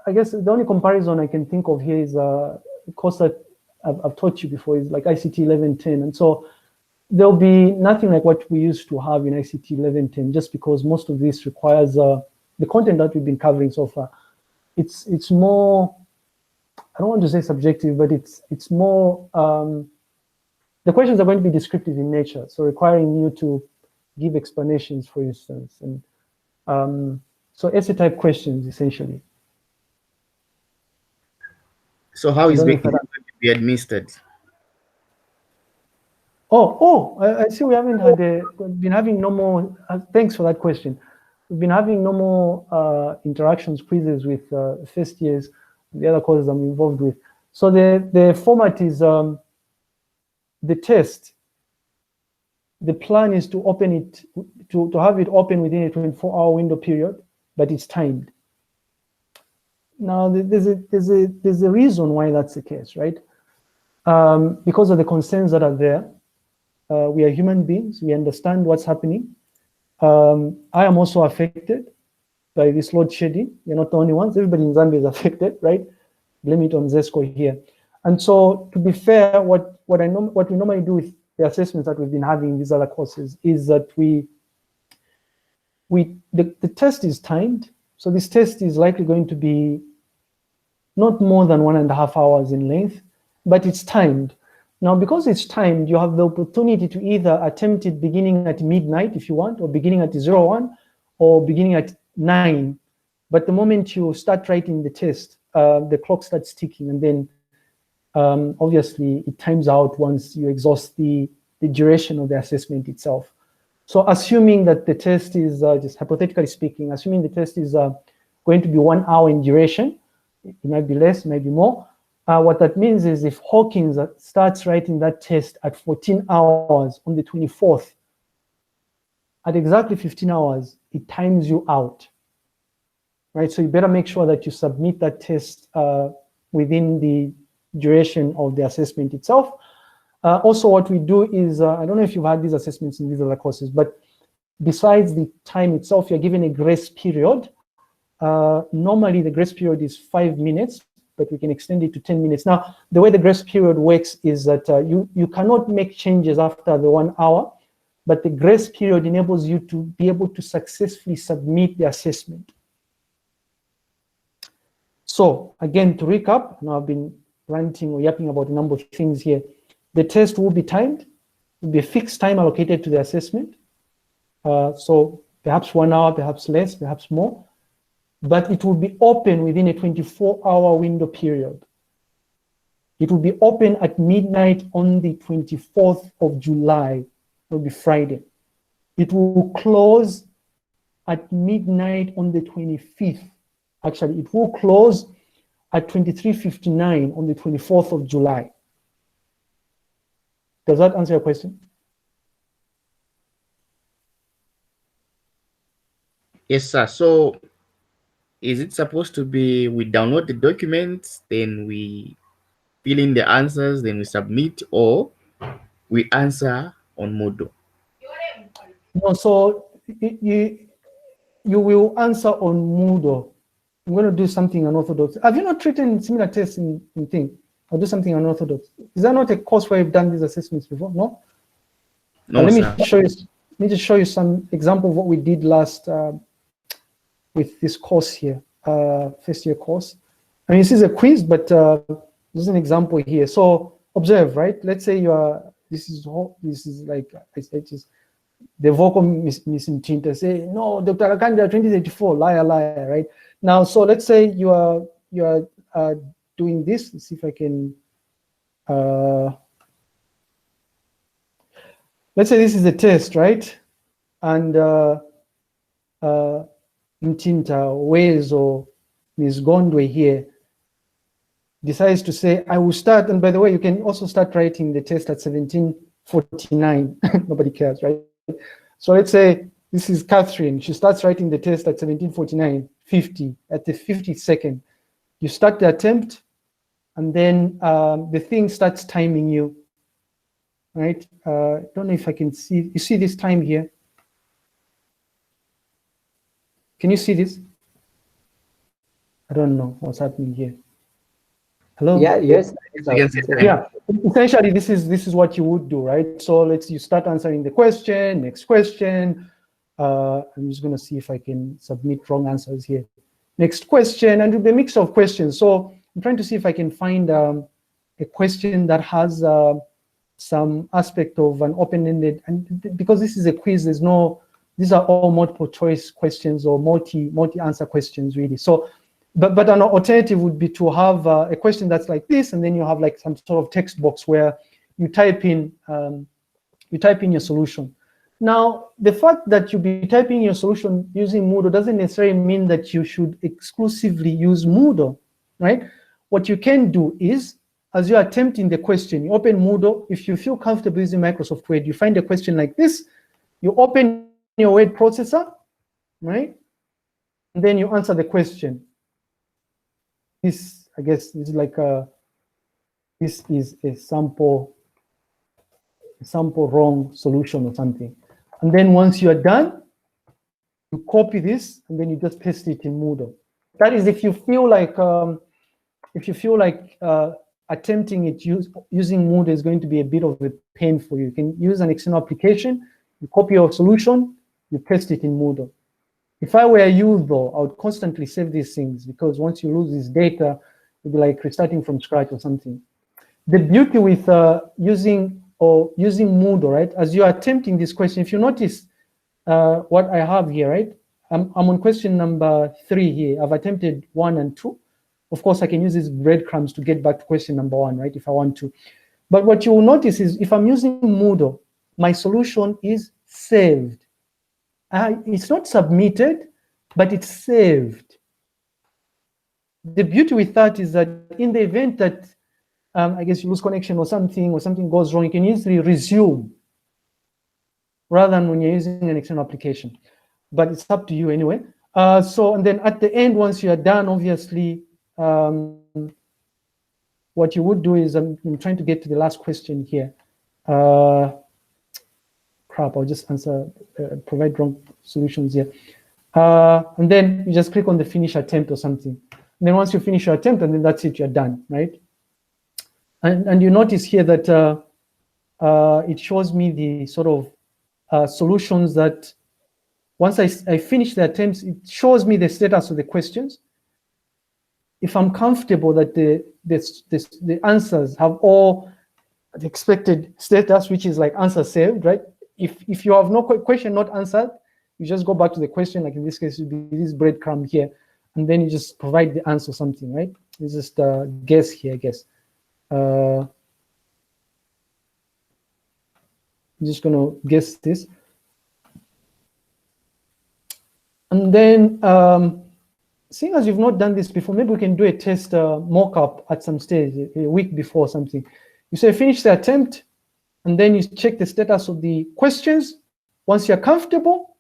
I guess the only comparison I can think of here is a course that I've taught you before, is like ICT 1110. And so there'll be nothing like what we used to have in ICT 1110, just because most of this requires the content that we've been covering so far. It's more, I don't want to say subjective, but it's more, the questions are going to be descriptive in nature, so requiring you to give explanations, for instance, and so essay type questions, essentially. So how is it going to be administered? I see we haven't had we've been having no more, thanks for that question. We've been having no more interactions, quizzes with first years, the other courses I'm involved with. So the format is the test. The plan is to open it, to have it open within a 24-hour window period, but it's timed. Now, there's a reason why that's the case, right? Because of the concerns that are there. We are human beings. We understand what's happening. I am also affected by this load shedding. You're not the only ones. Everybody in Zambia is affected, right? Blame it on ZESCO here. And so, to be fair, what we normally do with the assessments that we've been having in these other courses is that the test is timed. So this test is likely going to be not more than 1.5 hours in length, but it's timed. Now, because it's timed, you have the opportunity to either attempt it beginning at midnight if you want, or beginning at 01, or beginning at 9. But the moment you start writing the test, the clock starts ticking, and then obviously it times out once you exhaust the duration of the assessment itself. So assuming that the test is, just hypothetically speaking, assuming the test is going to be 1 hour in duration, it might be less, it might be more. What that means is if Hawkins starts writing that test at 14 hours on the 24th, at exactly 15 hours, it times you out, right? So you better make sure that you submit that test within the duration of the assessment itself. Also, what we do is, I don't know if you've had these assessments in these other courses, but besides the time itself, you're given a grace period. Normally, the grace period is 5 minutes, but we can extend it to 10 minutes. Now, the way the grace period works is that you cannot make changes after the 1 hour, but the grace period enables you to be able to successfully submit the assessment. So again, to recap, now I've been ranting or yapping about a number of things here. The test will be timed, will be a fixed time allocated to the assessment. So perhaps 1 hour, perhaps less, perhaps more. But it will be open within a 24-hour window period. It will be open at midnight on the 24th of July. It will be Friday. It will close at midnight on the 25th. Actually, it will close at 23:59 on the 24th of July. Does that answer your question? Yes, sir. So is it supposed to be we download the documents, then we fill in the answers, then we submit, or we answer on Moodle? No, so you will answer on Moodle. I'm going to do something unorthodox. Have you not written similar tests in thing? I'll do something unorthodox. Is that not a course where you've done these assessments before? No? No, let sir. me show you. Let me just show you some example of what we did last with this course here, first year course. I mean, this is a quiz, but this is an example here. So observe, right? Let's say you are. This is like I said, just the vocal missing tinta. Say no, Dr. Akanda 2034, liar, right? Now, so let's say you are doing this. Let's see if I can. Let's say this is a test, right? And Mtinta, Wales, or Ms. Gondwe here decides to say, I will start. And by the way, you can also start writing the test at 17:49. Nobody cares, right? So let's say this is Catherine. She starts writing the test at 17:49:50. At the 52nd, you start the attempt, and then the thing starts timing you, right? I don't know if I can see. You see this time here? Can you see this? I don't know what's happening here. Hello? Yeah, yes. Yeah, essentially this is what you would do, right? So you start answering the question, next question. I'm just gonna see if I can submit wrong answers here. Next question, and the mix of questions. So I'm trying to see if I can find a question that has some aspect of an open-ended, and because this is a quiz, these are all multiple choice questions or multi-answer questions really. So, but an alternative would be to have a question that's like this, and then you have like some sort of text box where you type in your solution. Now, the fact that you be typing your solution using Moodle doesn't necessarily mean that you should exclusively use Moodle, right? What you can do is, as you're attempting the question, you open Moodle. If you feel comfortable using Microsoft Word, you find a question like this, you open your word processor, right? And then you answer the question. This, I guess, is like this is a sample wrong solution or something. And then once you are done, you copy this and then you just paste it in Moodle. That is if you feel like attempting it using Moodle is going to be a bit of a pain for you. You can use an external application, you copy your solution, you paste it in Moodle. If I were you though, I would constantly save these things, because once you lose this data, it'll be like restarting from scratch or something. The beauty with using Moodle, right? As you are attempting this question, if you notice what I have here, right? I'm on question number 3 here. I've attempted 1 and 2. Of course, I can use these breadcrumbs to get back to question number 1, right? If I want to. But what you will notice is if I'm using Moodle, my solution is saved. It's not submitted, but it's saved. The beauty with that is that in the event that I guess you lose connection or something goes wrong, you can easily resume rather than when you're using an external application. But it's up to you anyway. So, and then at the end, once you are done, obviously, what you would do is, I'm trying to get to the last question here. Crap, I'll just answer, provide wrong solutions here. And then you just click on the finish attempt or something. And then once you finish your attempt, and then that's it, you're done, right? And you notice here that it shows me the sort of solutions that once I finish the attempts, it shows me the status of the questions. If I'm comfortable that the answers have all the expected status, which is like answer saved, right? If you have no question not answered, you just go back to the question, like in this case, it would be this breadcrumb here, and then you just provide the answer something, right? It's just a guess here, I guess. I'm just gonna guess this. And then, seeing as you've not done this before, maybe we can do a test mock-up at some stage, a week before something. You say finish the attempt, and then you check the status of the questions. Once you're comfortable,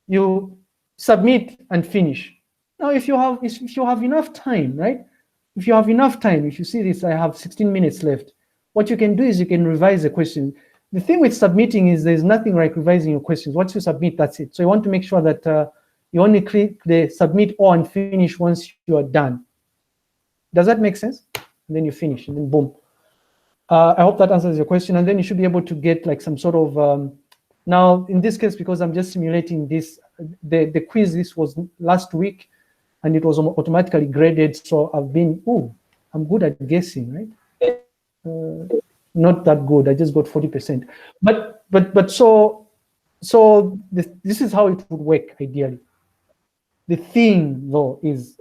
you submit and finish. Now, if you have enough time, right? If you have enough time, if you see this, I have 16 minutes left. What you can do is you can revise the question. The thing with submitting is there's nothing like revising your questions. Once you submit, that's it. So you want to make sure that you only click the submit or and finish once you are done. Does that make sense? And then you finish, and then boom. I hope that answers your question. And then you should be able to get like some sort of, now in this case, because I'm just simulating this, the quiz, this was last week, and it was automatically graded. So I've been, I'm good at guessing, right? Not that good. I just got 40%. But so this is how it would work ideally. The thing though is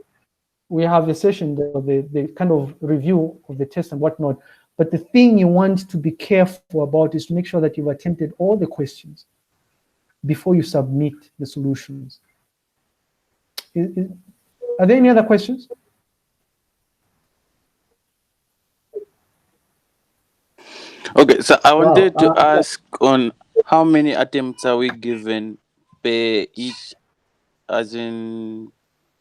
we have a session, the kind of review of the test and whatnot. But the thing you want to be careful about is to make sure that you've attempted all the questions before you submit the solutions. Are there any other questions? Okay, so I wanted to ask on how many attempts are we given per each, as in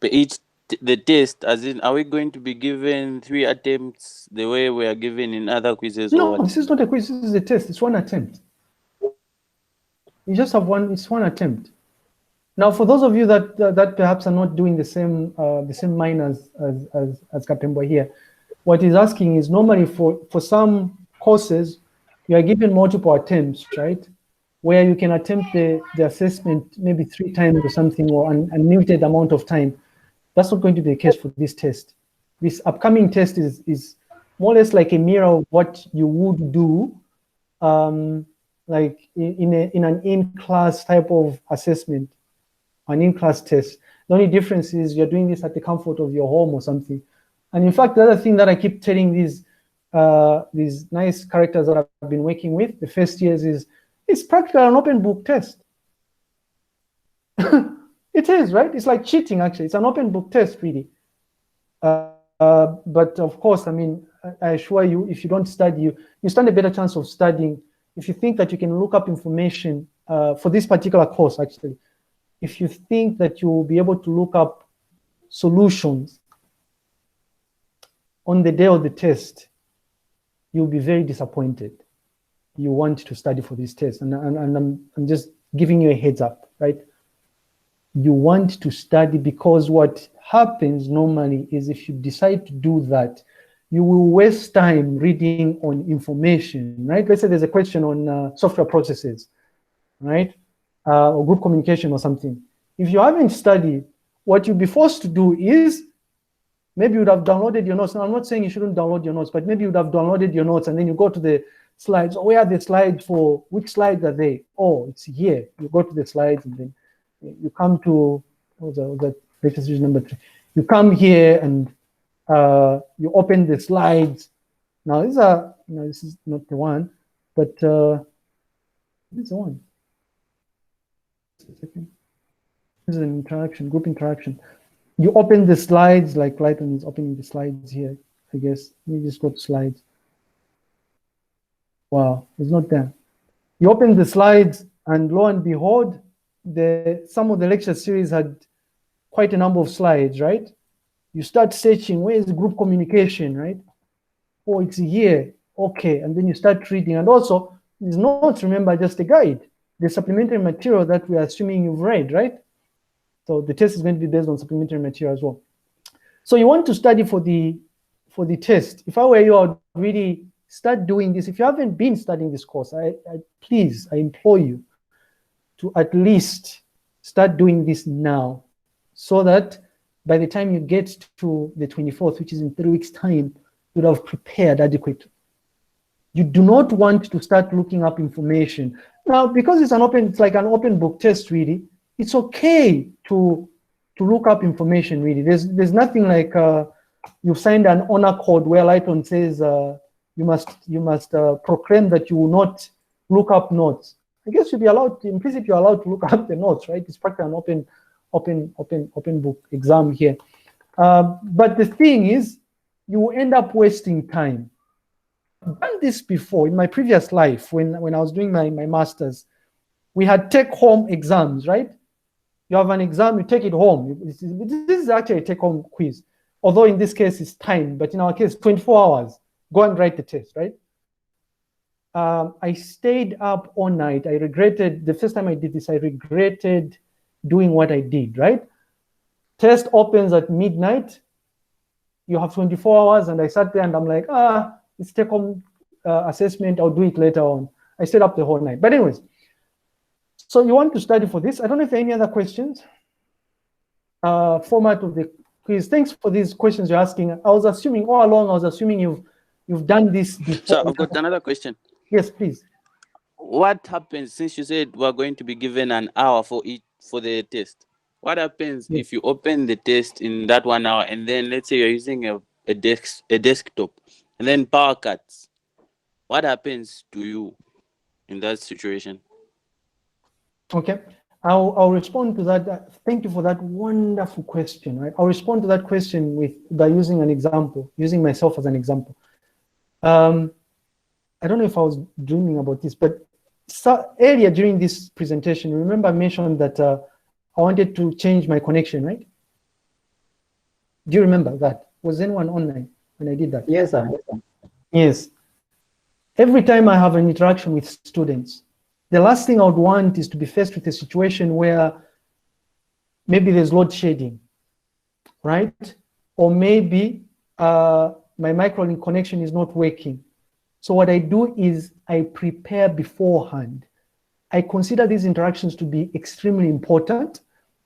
per each the test, as in are we going to be given 3 attempts the way we are given in other quizzes? No, this is not a quiz, this is a test. It's 1 attempt. You just have one, it's 1 attempt. Now, for those of you that perhaps are not doing the same mine as Kapembo here, what he's asking is normally for some courses, you are given multiple attempts, right? Where you can attempt the assessment maybe 3 times or something, or an unlimited amount of time. That's not going to be the case for this test. This upcoming test is more or less like a mirror of what you would do, like in an in-class type of assessment, an in-class test. The only difference is you're doing this at the comfort of your home or something. And in fact, the other thing that I keep telling these nice characters that I've been working with, the first years, is it's practically an open book test. It is, right? It's like cheating, actually. It's an open book test, really. But of course, I mean, I assure you, if you don't study, you stand a better chance of studying. If you think that you can look up information for this particular course, actually, if you think that you will be able to look up solutions on the day of the test, you'll be very disappointed. You want to study for this test. And I'm just giving you a heads up, right? You want to study, because what happens normally is if you decide to do that, you will waste time reading on information, right? Let's say there's a question on software processes, right? Or group communication or something. If you haven't studied, what you'll be forced to do is maybe you would have downloaded your notes. Now, I'm not saying you shouldn't download your notes, but maybe you would have downloaded your notes and then you go to the slides. Oh, where are the slides for, which slides are they? Oh, it's here. You go to the slides and then you come to, what was that latest version number 3? You come here and you open the slides. Now, these are, this is not the one, but this is the one. This is an interaction, group interaction. You open the slides, like Lighton is opening the slides here, I guess. Let me just go to slides. Wow, it's not there. You open the slides, and lo and behold, some of the lecture series had quite a number of slides, right? You start searching, where is group communication, right? Oh, it's here. Okay, and then you start reading. And also, these notes, remember, just a guide. The supplementary material that we are assuming you've read, right? So the test is going to be based on supplementary material as well. So you want to study for the test. If I were you, I would really start doing this. If you haven't been studying this course, please, I implore you to at least start doing this now, so that by the time you get to the 24th, which is in 3 weeks' time, you would have prepared adequately. You do not want to start looking up information. Now, because it's like an open book test, really, it's okay to look up information, really. There's nothing like you've signed an honor code where Lighton says you must proclaim that you will not look up notes. I guess you'll be allowed, implicitly you're allowed to look up the notes, right? It's practically an open book exam here. But the thing is, you will end up wasting time. I've done this before in my previous life when I was doing my master's. We had take-home exams, right? You have an exam, you take it home. This is actually a take-home quiz. Although in this case it's timed, but in our case, 24 hours. Go and write the test, right? I stayed up all night. I regretted, the first time I did this, I regretted doing what I did, right? Test opens at midnight. You have 24 hours, and I sat there and I'm like, it's take-home assessment, I'll do it later on. I stayed up the whole night. But anyways, so you want to study for this. I don't know if there are any other questions. Format of the quiz. Thanks for these questions you're asking. I was assuming all along, you've done this before. So I've got another question. Yes, please. What happens, since you said we're going to be given an hour for the test? What happens if you open the test in that 1 hour and then let's say you're using a desktop and then power cuts? What happens to you in that situation? Okay, I'll respond to that. Thank you for that wonderful question. Right, I'll respond to that question by using an example, using myself as an example. I don't know if I was dreaming about this, but earlier during this presentation, remember I mentioned that I wanted to change my connection, right? Do you remember that? Was anyone online when I did that? Yes, sir. Yes. Every time I have an interaction with students, the last thing I would want is to be faced with a situation where maybe there's load shedding, right? Or maybe my microlink connection is not working. So what I do is I prepare beforehand. I consider these interactions to be extremely important.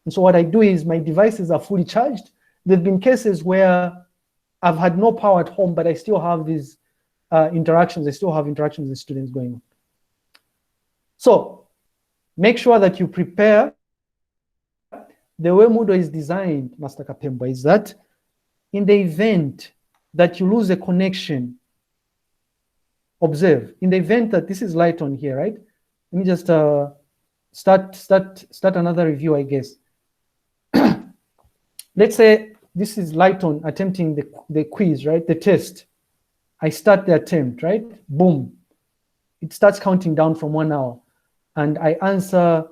And so what I do is my devices are fully charged. There've been cases where I've had no power at home, but I still have these interactions. I still have interactions with students going on. So make sure that you prepare. The way Moodle is designed, Master Kapemba, is that in the event that you lose a connection, observe, in the event that this is Lighton here, right? Let me just start another review, I guess. Let's say this is Lighton attempting the quiz, right? The test. I start the attempt, right? Boom. It starts counting down from 1 hour. And I answer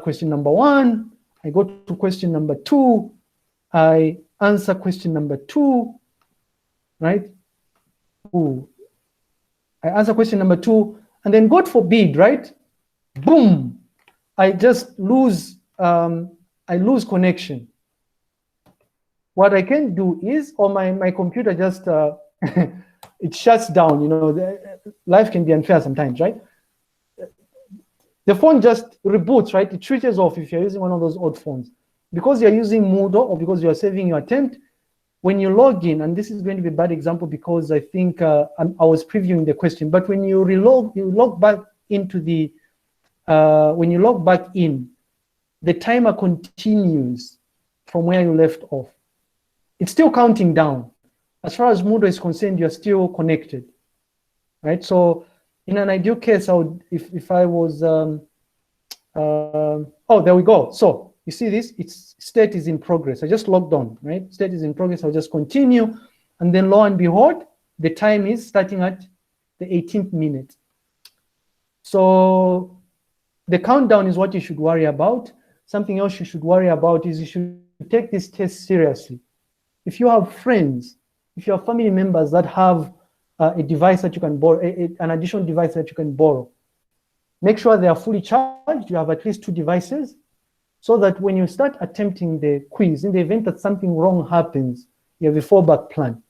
question number 1. I go to question number 2. I answer question number 2, right? Ooh. I answer question number 2, and then God forbid, right? Boom! I just lose, I lose connection. What I can do is, or my computer just, it shuts down, you know, life can be unfair sometimes, right? The phone just reboots, right? It switches off if you're using one of those old phones. Because you're using Moodle or because you're saving your attempt, when you log in, and this is going to be a bad example because I think I was previewing the question, but when you log back into the, when you log back in, the timer continues from where you left off. It's still counting down. As far as Moodle is concerned, you're still connected, right? So in an ideal case, I would, if I was, oh, there we go. So you see this, it's state is in progress. I just logged on, right? State is in progress, I'll just continue. And then lo and behold, the time is starting at the 18th minute. So the countdown is what you should worry about. Something else you should worry about is you should take this test seriously. If you have friends, if you have family members that have a device that you can borrow, an additional device that you can borrow, make sure they are fully charged. You have at least 2 devices, so that when you start attempting the quiz, in the event that something wrong happens, you have a fallback plan.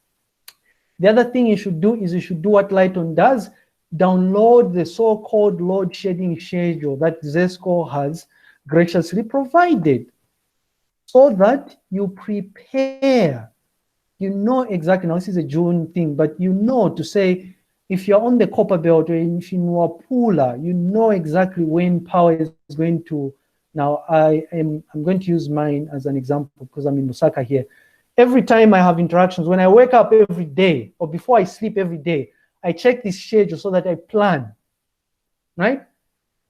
The other thing you should do is you should do what Lighton does, download the so-called load shedding schedule that ZESCO has graciously provided, so that you prepare. You know exactly, now this is a June thing, but you know to say, if you're on the copper belt or if you are Pula, you know exactly when power is going to, now I'm going to use mine as an example because I'm in Lusaka here. Every time I have interactions, when I wake up every day or before I sleep every day, I check this schedule so that I plan, right?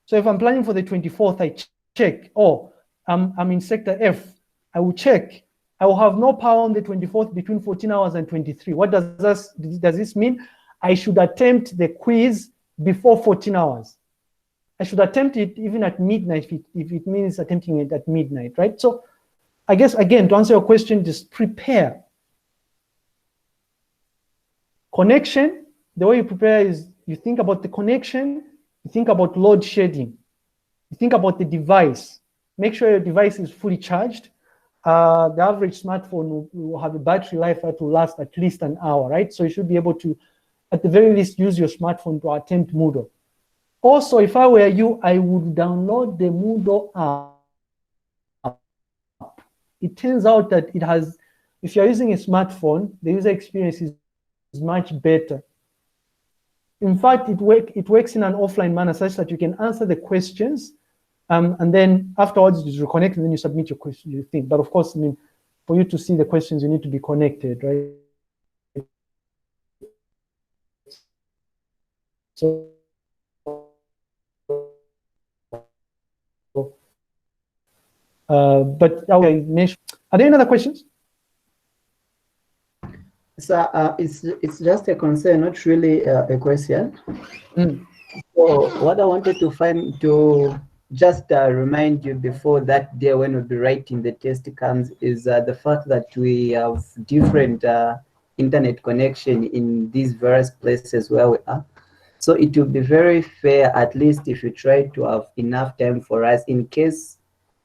So if I'm planning for the 24th, I check, oh, I'm in sector F, I will check. I will have no power on the 24th between 14 hours and 23. What does this mean? I should attempt the quiz before 14 hours. I should attempt it even at midnight if it means attempting it at midnight, right? So I guess, again, to answer your question, just prepare. Connection, the way you prepare is you think about the connection, you think about load shedding, you think about the device. Make sure your device is fully charged. The average smartphone will have a battery life that will last at least an hour, right? So you should be able to, at the very least, use your smartphone to attempt Moodle. Also, if I were you, I would download the Moodle app. It turns out that it has, if you're using a smartphone, the user experience is much better. In fact, it works in an offline manner such that you can answer the questions and then afterwards you reconnect and then you submit your question, you think. But of course, I mean, for you to see the questions, you need to be connected, right? So, but are there any other questions? So it's just a concern, not really a question. So what I wanted to just remind you before that day when we'll be writing the test comes is the fact that we have different internet connection in these various places where we are. So it will be very fair, at least if you try to have enough time for us in case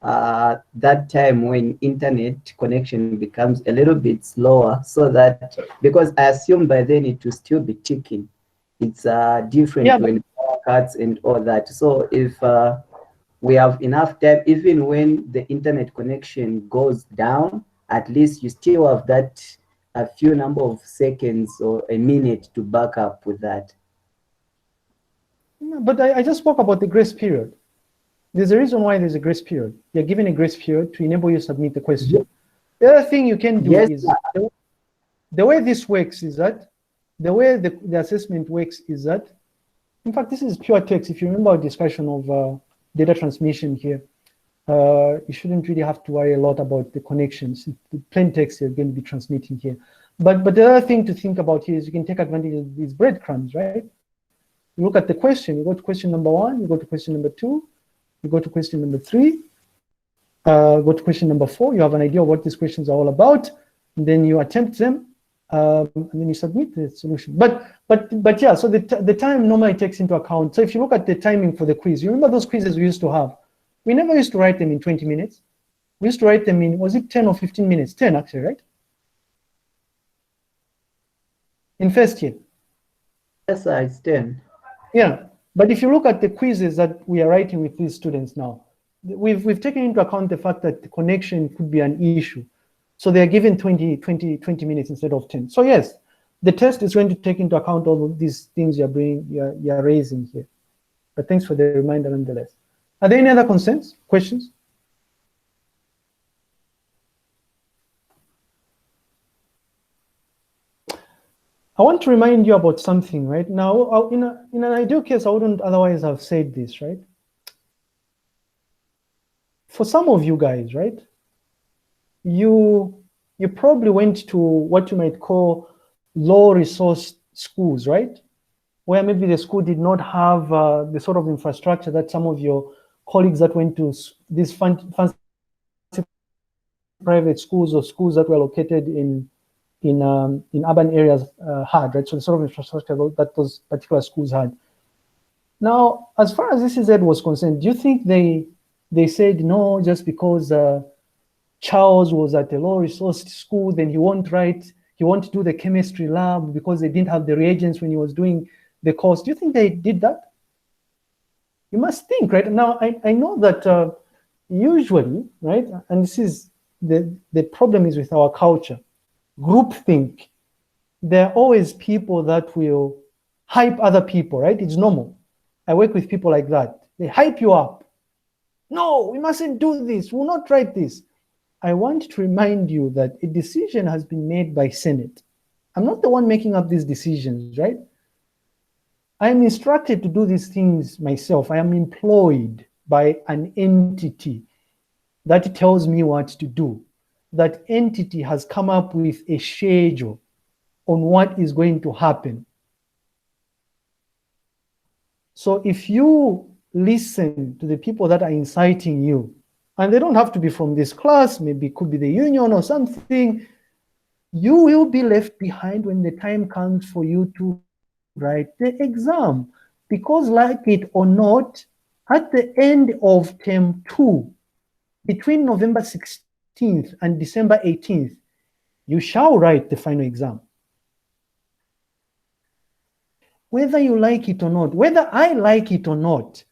that time when internet connection becomes a little bit slower, so that, because I assume by then it will still be ticking. It's different when power cuts and all that. So if we have enough time, even when the internet connection goes down, at least you still have that a few number of seconds or a minute to back up with that. But I just spoke about the grace period. There's a reason why there's a grace period. You're given a grace period to enable you to submit the question. The other thing you can do is, the way this works is that, the way the assessment works is that, in fact, this is pure text. If you remember our discussion of data transmission here, you shouldn't really have to worry a lot about the connections. The plain text you're going to be transmitting here. But the other thing to think about here is you can take advantage of these breadcrumbs, right? You look at the question, you go to question number 1, you go to question number 2, you go to question number 3, go to question number 4, you have an idea of what these questions are all about, and then you attempt them, and then you submit the solution. But yeah, so the time normally takes into account. So if you look at the timing for the quiz, you remember those quizzes we used to have? We never used to write them in 20 minutes. We used to write them in, was it 10 or 15 minutes? 10 actually, right? In first year. Yes, sir, it's 10. Yeah, but if you look at the quizzes that we are writing with these students now, we've taken into account the fact that the connection could be an issue. So they're given 20 minutes instead of 10. So yes, the test is going to take into account all of these things you're raising here. But thanks for the reminder nonetheless. Are there any other concerns, questions? I want to remind you about something, right? Now, in an ideal case, I wouldn't otherwise have said this, right? For some of you guys, right? You probably went to what you might call low resource schools, right? Where maybe the school did not have the sort of infrastructure that some of your colleagues that went to these fancy private schools or schools that were located in urban areas had, right? So the sort of infrastructure that those particular schools had. Now, as far as ECZ was concerned, do you think they said no just because Charles was at a low-resourced school, then he won't do the chemistry lab because they didn't have the reagents when he was doing the course? Do you think they did that? You must think, right? Now, I know that usually, right, and this is the problem is with our culture, groupthink. There are always people that will hype other people, right? It's normal. I work with people like that. They hype you up. No, we mustn't do this. We'll not write this. I want to remind you that a decision has been made by Senate. I'm not the one making up these decisions, right? I'm instructed to do these things myself. I am employed by an entity that tells me what to do. That entity has come up with a schedule on what is going to happen. So if you listen to the people that are inciting you, and they don't have to be from this class, maybe it could be the union or something, you will be left behind when the time comes for you to write the exam. Because like it or not, at the end of term 2, between November 16th and December 18th, you shall write the final exam. Whether you like it or not, whether I like it or not,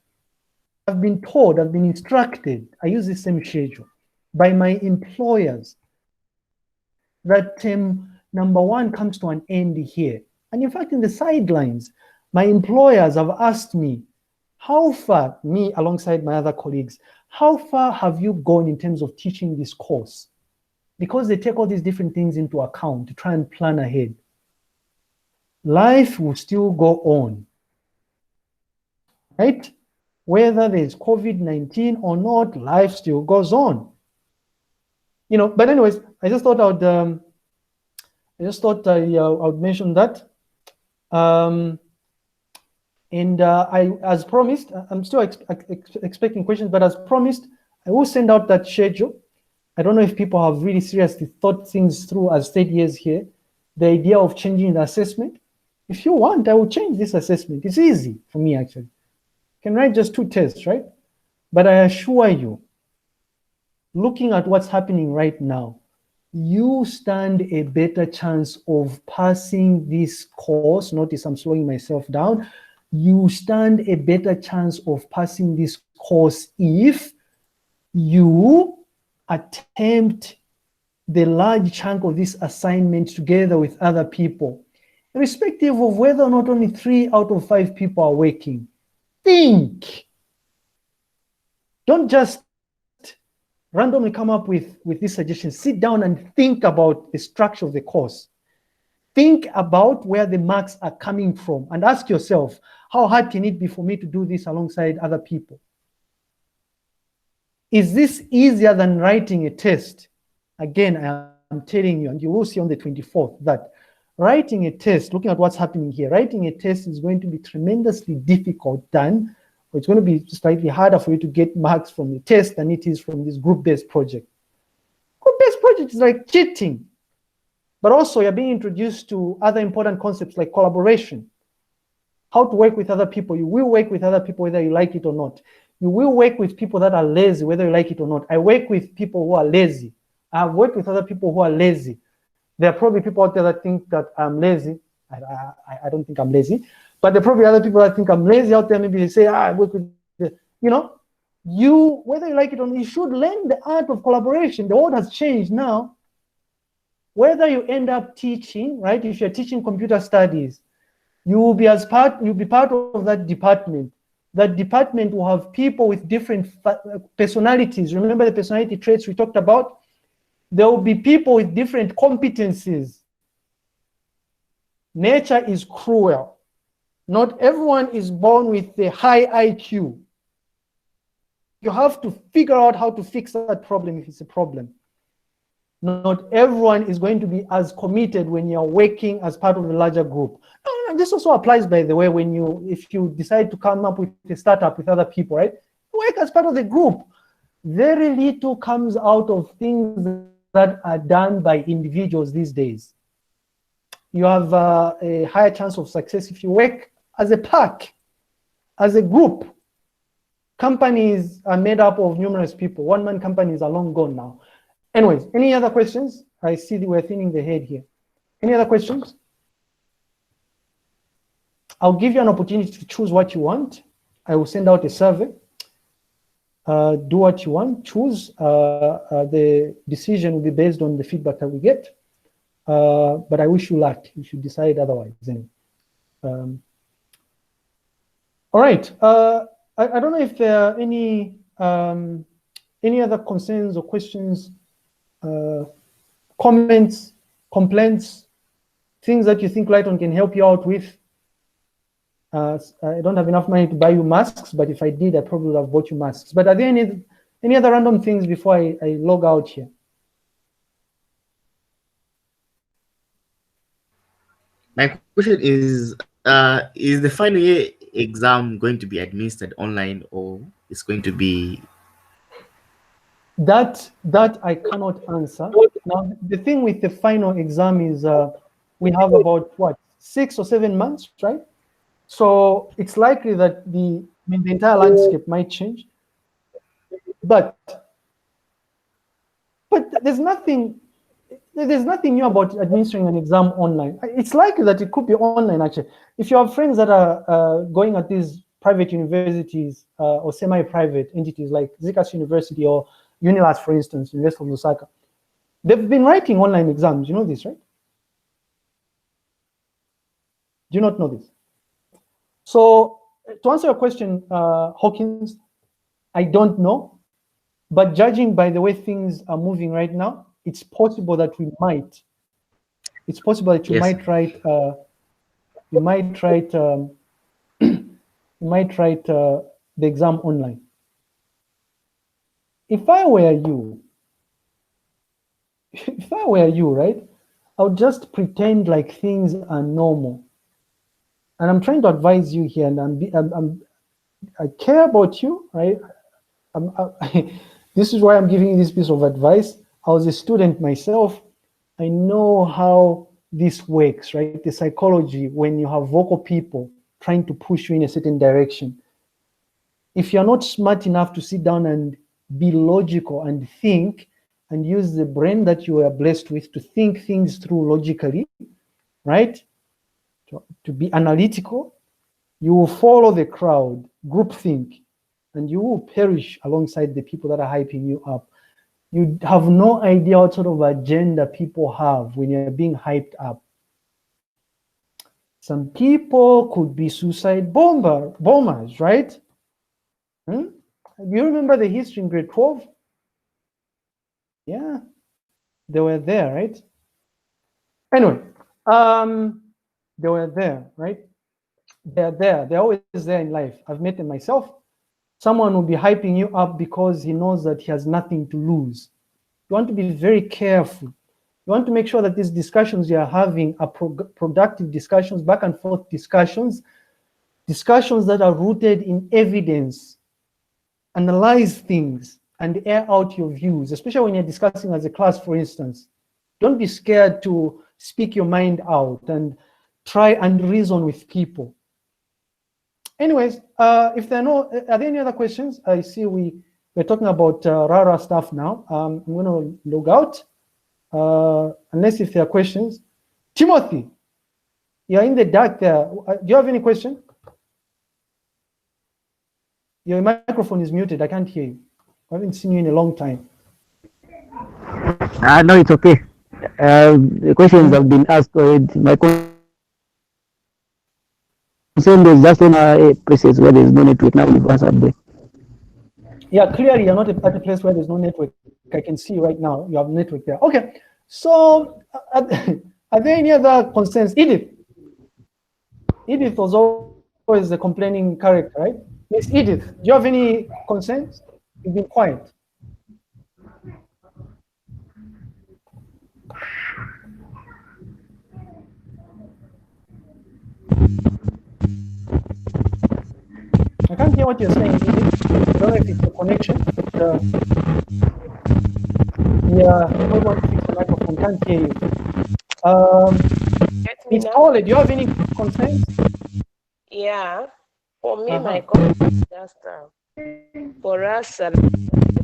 I've been told, I've been instructed, I use the same schedule, by my employers, that term number 1 comes to an end here. And in fact, in the sidelines, my employers have asked me, how far, me alongside my other colleagues, how far have you gone in terms of teaching this course? Because they take all these different things into account to try and plan ahead. Life will still go on, right? Whether there's COVID-19 or not, life still goes on. You know, but anyways, I just thought I would mention that. I, as promised, I'm still expecting questions, but as promised, I will send out that schedule. I don't know if people have really seriously thought things through, as said years here, the idea of changing the assessment. If you want, I will change this assessment. It's easy for me, actually. You can write just 2 tests, right? But I assure you, looking at what's happening right now, you stand a better chance of passing this course. Notice I'm slowing myself down. You stand a better chance of passing this course if you attempt the large chunk of this assignment together with other people, irrespective of whether or not only 3 out of 5 people are working. Think. Don't just randomly come up with this suggestion. Sit down and think about the structure of the course. Think about where the marks are coming from and ask yourself, how hard can it be for me to do this alongside other people? Is this easier than writing a test? Again, I'm telling you, and you will see on the 24th, that writing a test, looking at what's happening here, writing a test is going to be tremendously difficult done, or it's going to be slightly harder for you to get marks from the test than it is from this group-based project. Group-based project is like cheating, but also you're being introduced to other important concepts like collaboration, how to work with other people. You will work with other people whether you like it or not. You will work with people that are lazy whether you like it or not. I work with people who are lazy. I've worked with other people who are lazy. There are probably people out there that think that I'm lazy. I don't think I'm lazy, but there are probably other people that think I'm lazy out there. Maybe they say, I work with, you know, whether you like it or not, you should learn the art of collaboration. The world has changed now. whether you end up teaching, right? If you're teaching computer studies, you'll be part of that department. That department will have people with different personalities. Remember the personality traits we talked about? There will be people with different competencies. Nature is cruel. Not everyone is born with a high IQ. You have to figure out how to fix that problem if it's a problem. Not everyone is going to be as committed when you're working as part of a larger group. And this also applies, by the way, if you decide to come up with a startup with other people, right? Work as part of the group. Very little comes out of things that are done by individuals these days. You have a higher chance of success if you work as a pack, as a group. Companies are made up of numerous people. One-man companies are long gone now. Anyways, any other questions? I see that we're thinning the head here. Any other questions? I'll give you an opportunity to choose what you want. I will send out a survey. Do what you want, choose. The decision will be based on the feedback that we get. But I wish you luck if you decide otherwise. All right. I don't know if there are any other concerns or questions, comments, complaints, things that you think Lighton can help you out with. I don't have enough money to buy you masks, but if I did, I probably would have bought you masks. But are there any other random things before I log out here? My question is the final year exam going to be administered online, or it's going to be? That I cannot answer. Now, the thing with the final exam is we have about, what, 6 or 7 months, right? So it's likely that the entire landscape might change. But there's nothing new about administering an exam online. It's likely that it could be online, actually. If you have friends that are going at these private universities or semi-private entities like Zikas University or Unilas, for instance, University of Lusaka, they've been writing online exams. You know this, right? Do you not know this? So to answer your question, Hawkins, I don't know. But judging by the way things are moving right now, it's possible that we might. It's possible that you might write. You might write. You might write the exam online. If I were you, right, I would just pretend like things are normal. And I'm trying to advise you here, and I care about you, right? This is why I'm giving you this piece of advice. I was a student myself. I know how this works, right? The psychology when you have vocal people trying to push you in a certain direction. If you're not smart enough to sit down and be logical and think and use the brain that you are blessed with to think things through logically, right? To be analytical, you will follow the crowd, groupthink, and you will perish alongside the people that are hyping you up. You have no idea what sort of agenda people have when you're being hyped up. Some people could be suicide bombers, right? Do you remember the history in grade 12? Yeah, they were there, right? Anyway, they were there, right? They're there. They're always there in life. I've met them myself. Someone will be hyping you up because he knows that he has nothing to lose. You want to be very careful. You want to make sure that these discussions you are having are productive discussions, back and forth discussions that are rooted in evidence. Analyze things and air out your views, especially when you're discussing as a class, for instance. Don't be scared to speak your mind out and try and reason with people. Anyways, if there are there any other questions? I see we're talking about rara stuff now. I'm going to log out, unless if there are questions. Timothy, you're in the dark there. Do you have any question? Your microphone is muted. I can't hear you. I haven't seen you in a long time. No, it's okay. The questions have been asked already. My concern is just on places where there is no network. Now we've answered them. Yeah, clearly you're not at a place where there's no network. I can see right now you have network there. Okay, so are there any other concerns? Edith was always the complaining character, right? Miss Edith, do you have any concerns? You've been quiet. I can't hear what you're saying, Edith. I don't know if it's the connection. Yeah, I don't want to fix the microphone. Can't hear you. Miss Paula, do you have any concerns? Yeah, for me, my comment is just for us, this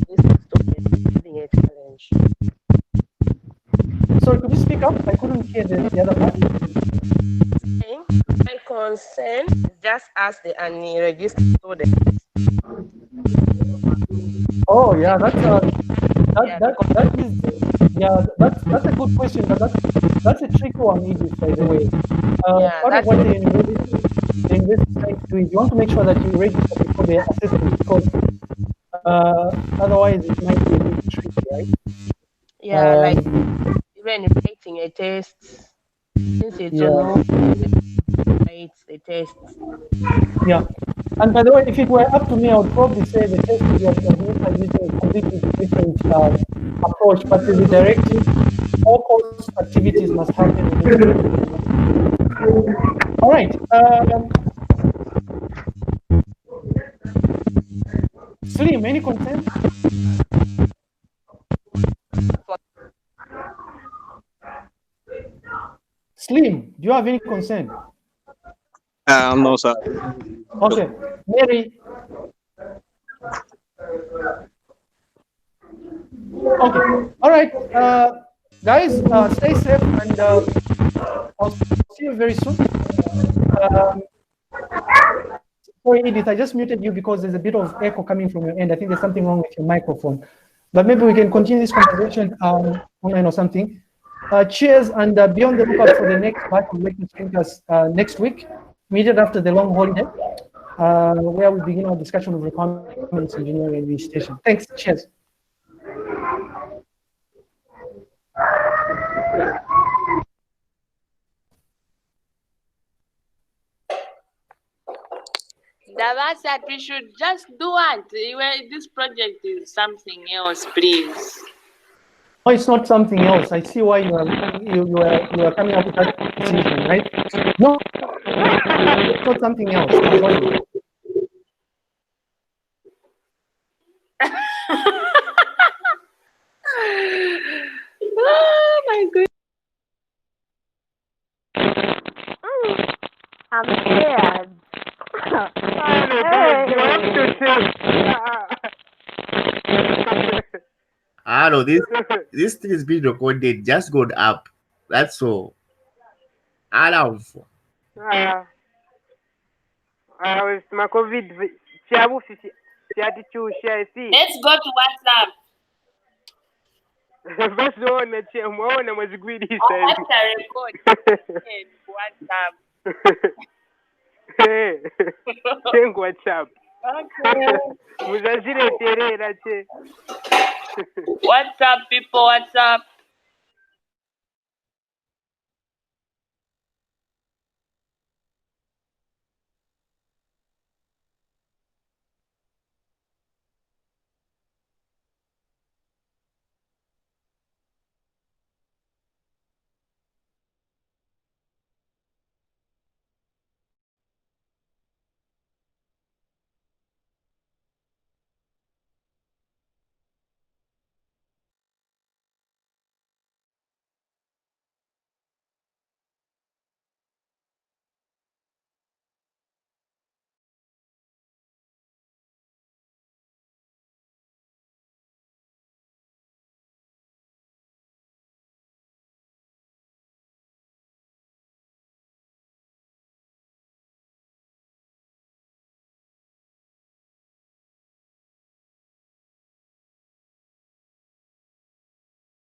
is having a challenge. Sorry, could you speak up? I couldn't hear the other part. My concern is just ask the unregistered students. Oh yeah, that's a good question, but that's a tricky one, Edith, by the way. Part of what the university is trying to do is you want to make sure that you register before the assessment, because otherwise it might be a bit tricky, right? Yeah, like even writing a test, since it's the test. Yeah, and by the way, if it were up to me, I would probably say the test is using a completely different approach, but with the directive, all course activities must happen. All right. Slim, any content? Slim, do you have any concern? No, sir. Okay, Mary. Okay, all right, guys, stay safe, and I'll see you very soon. Sorry, Edith, I just muted you because there's a bit of echo coming from your end. I think there's something wrong with your microphone, but maybe we can continue this conversation online or something. Cheers, and be on the lookout for the next batch of lecture speakers next week, immediately after the long holiday, where we begin our discussion of requirements engineering and visitation. Thanks. Cheers. That's that we should just do it. This project is something else, please. No, it's not something else. I see why you are coming up with that decision, right? No, it's not something else. Oh my goodness. I'm scared. Hello, this thing is being recorded. Just go up. That's all. Hello. With my COVID, Let's go to WhatsApp. basi muone mwezigwidi sasa. After record. WhatsApp. Tengo WhatsApp. Okay. Muzazire terera che. WhatsApp people, WhatsApp.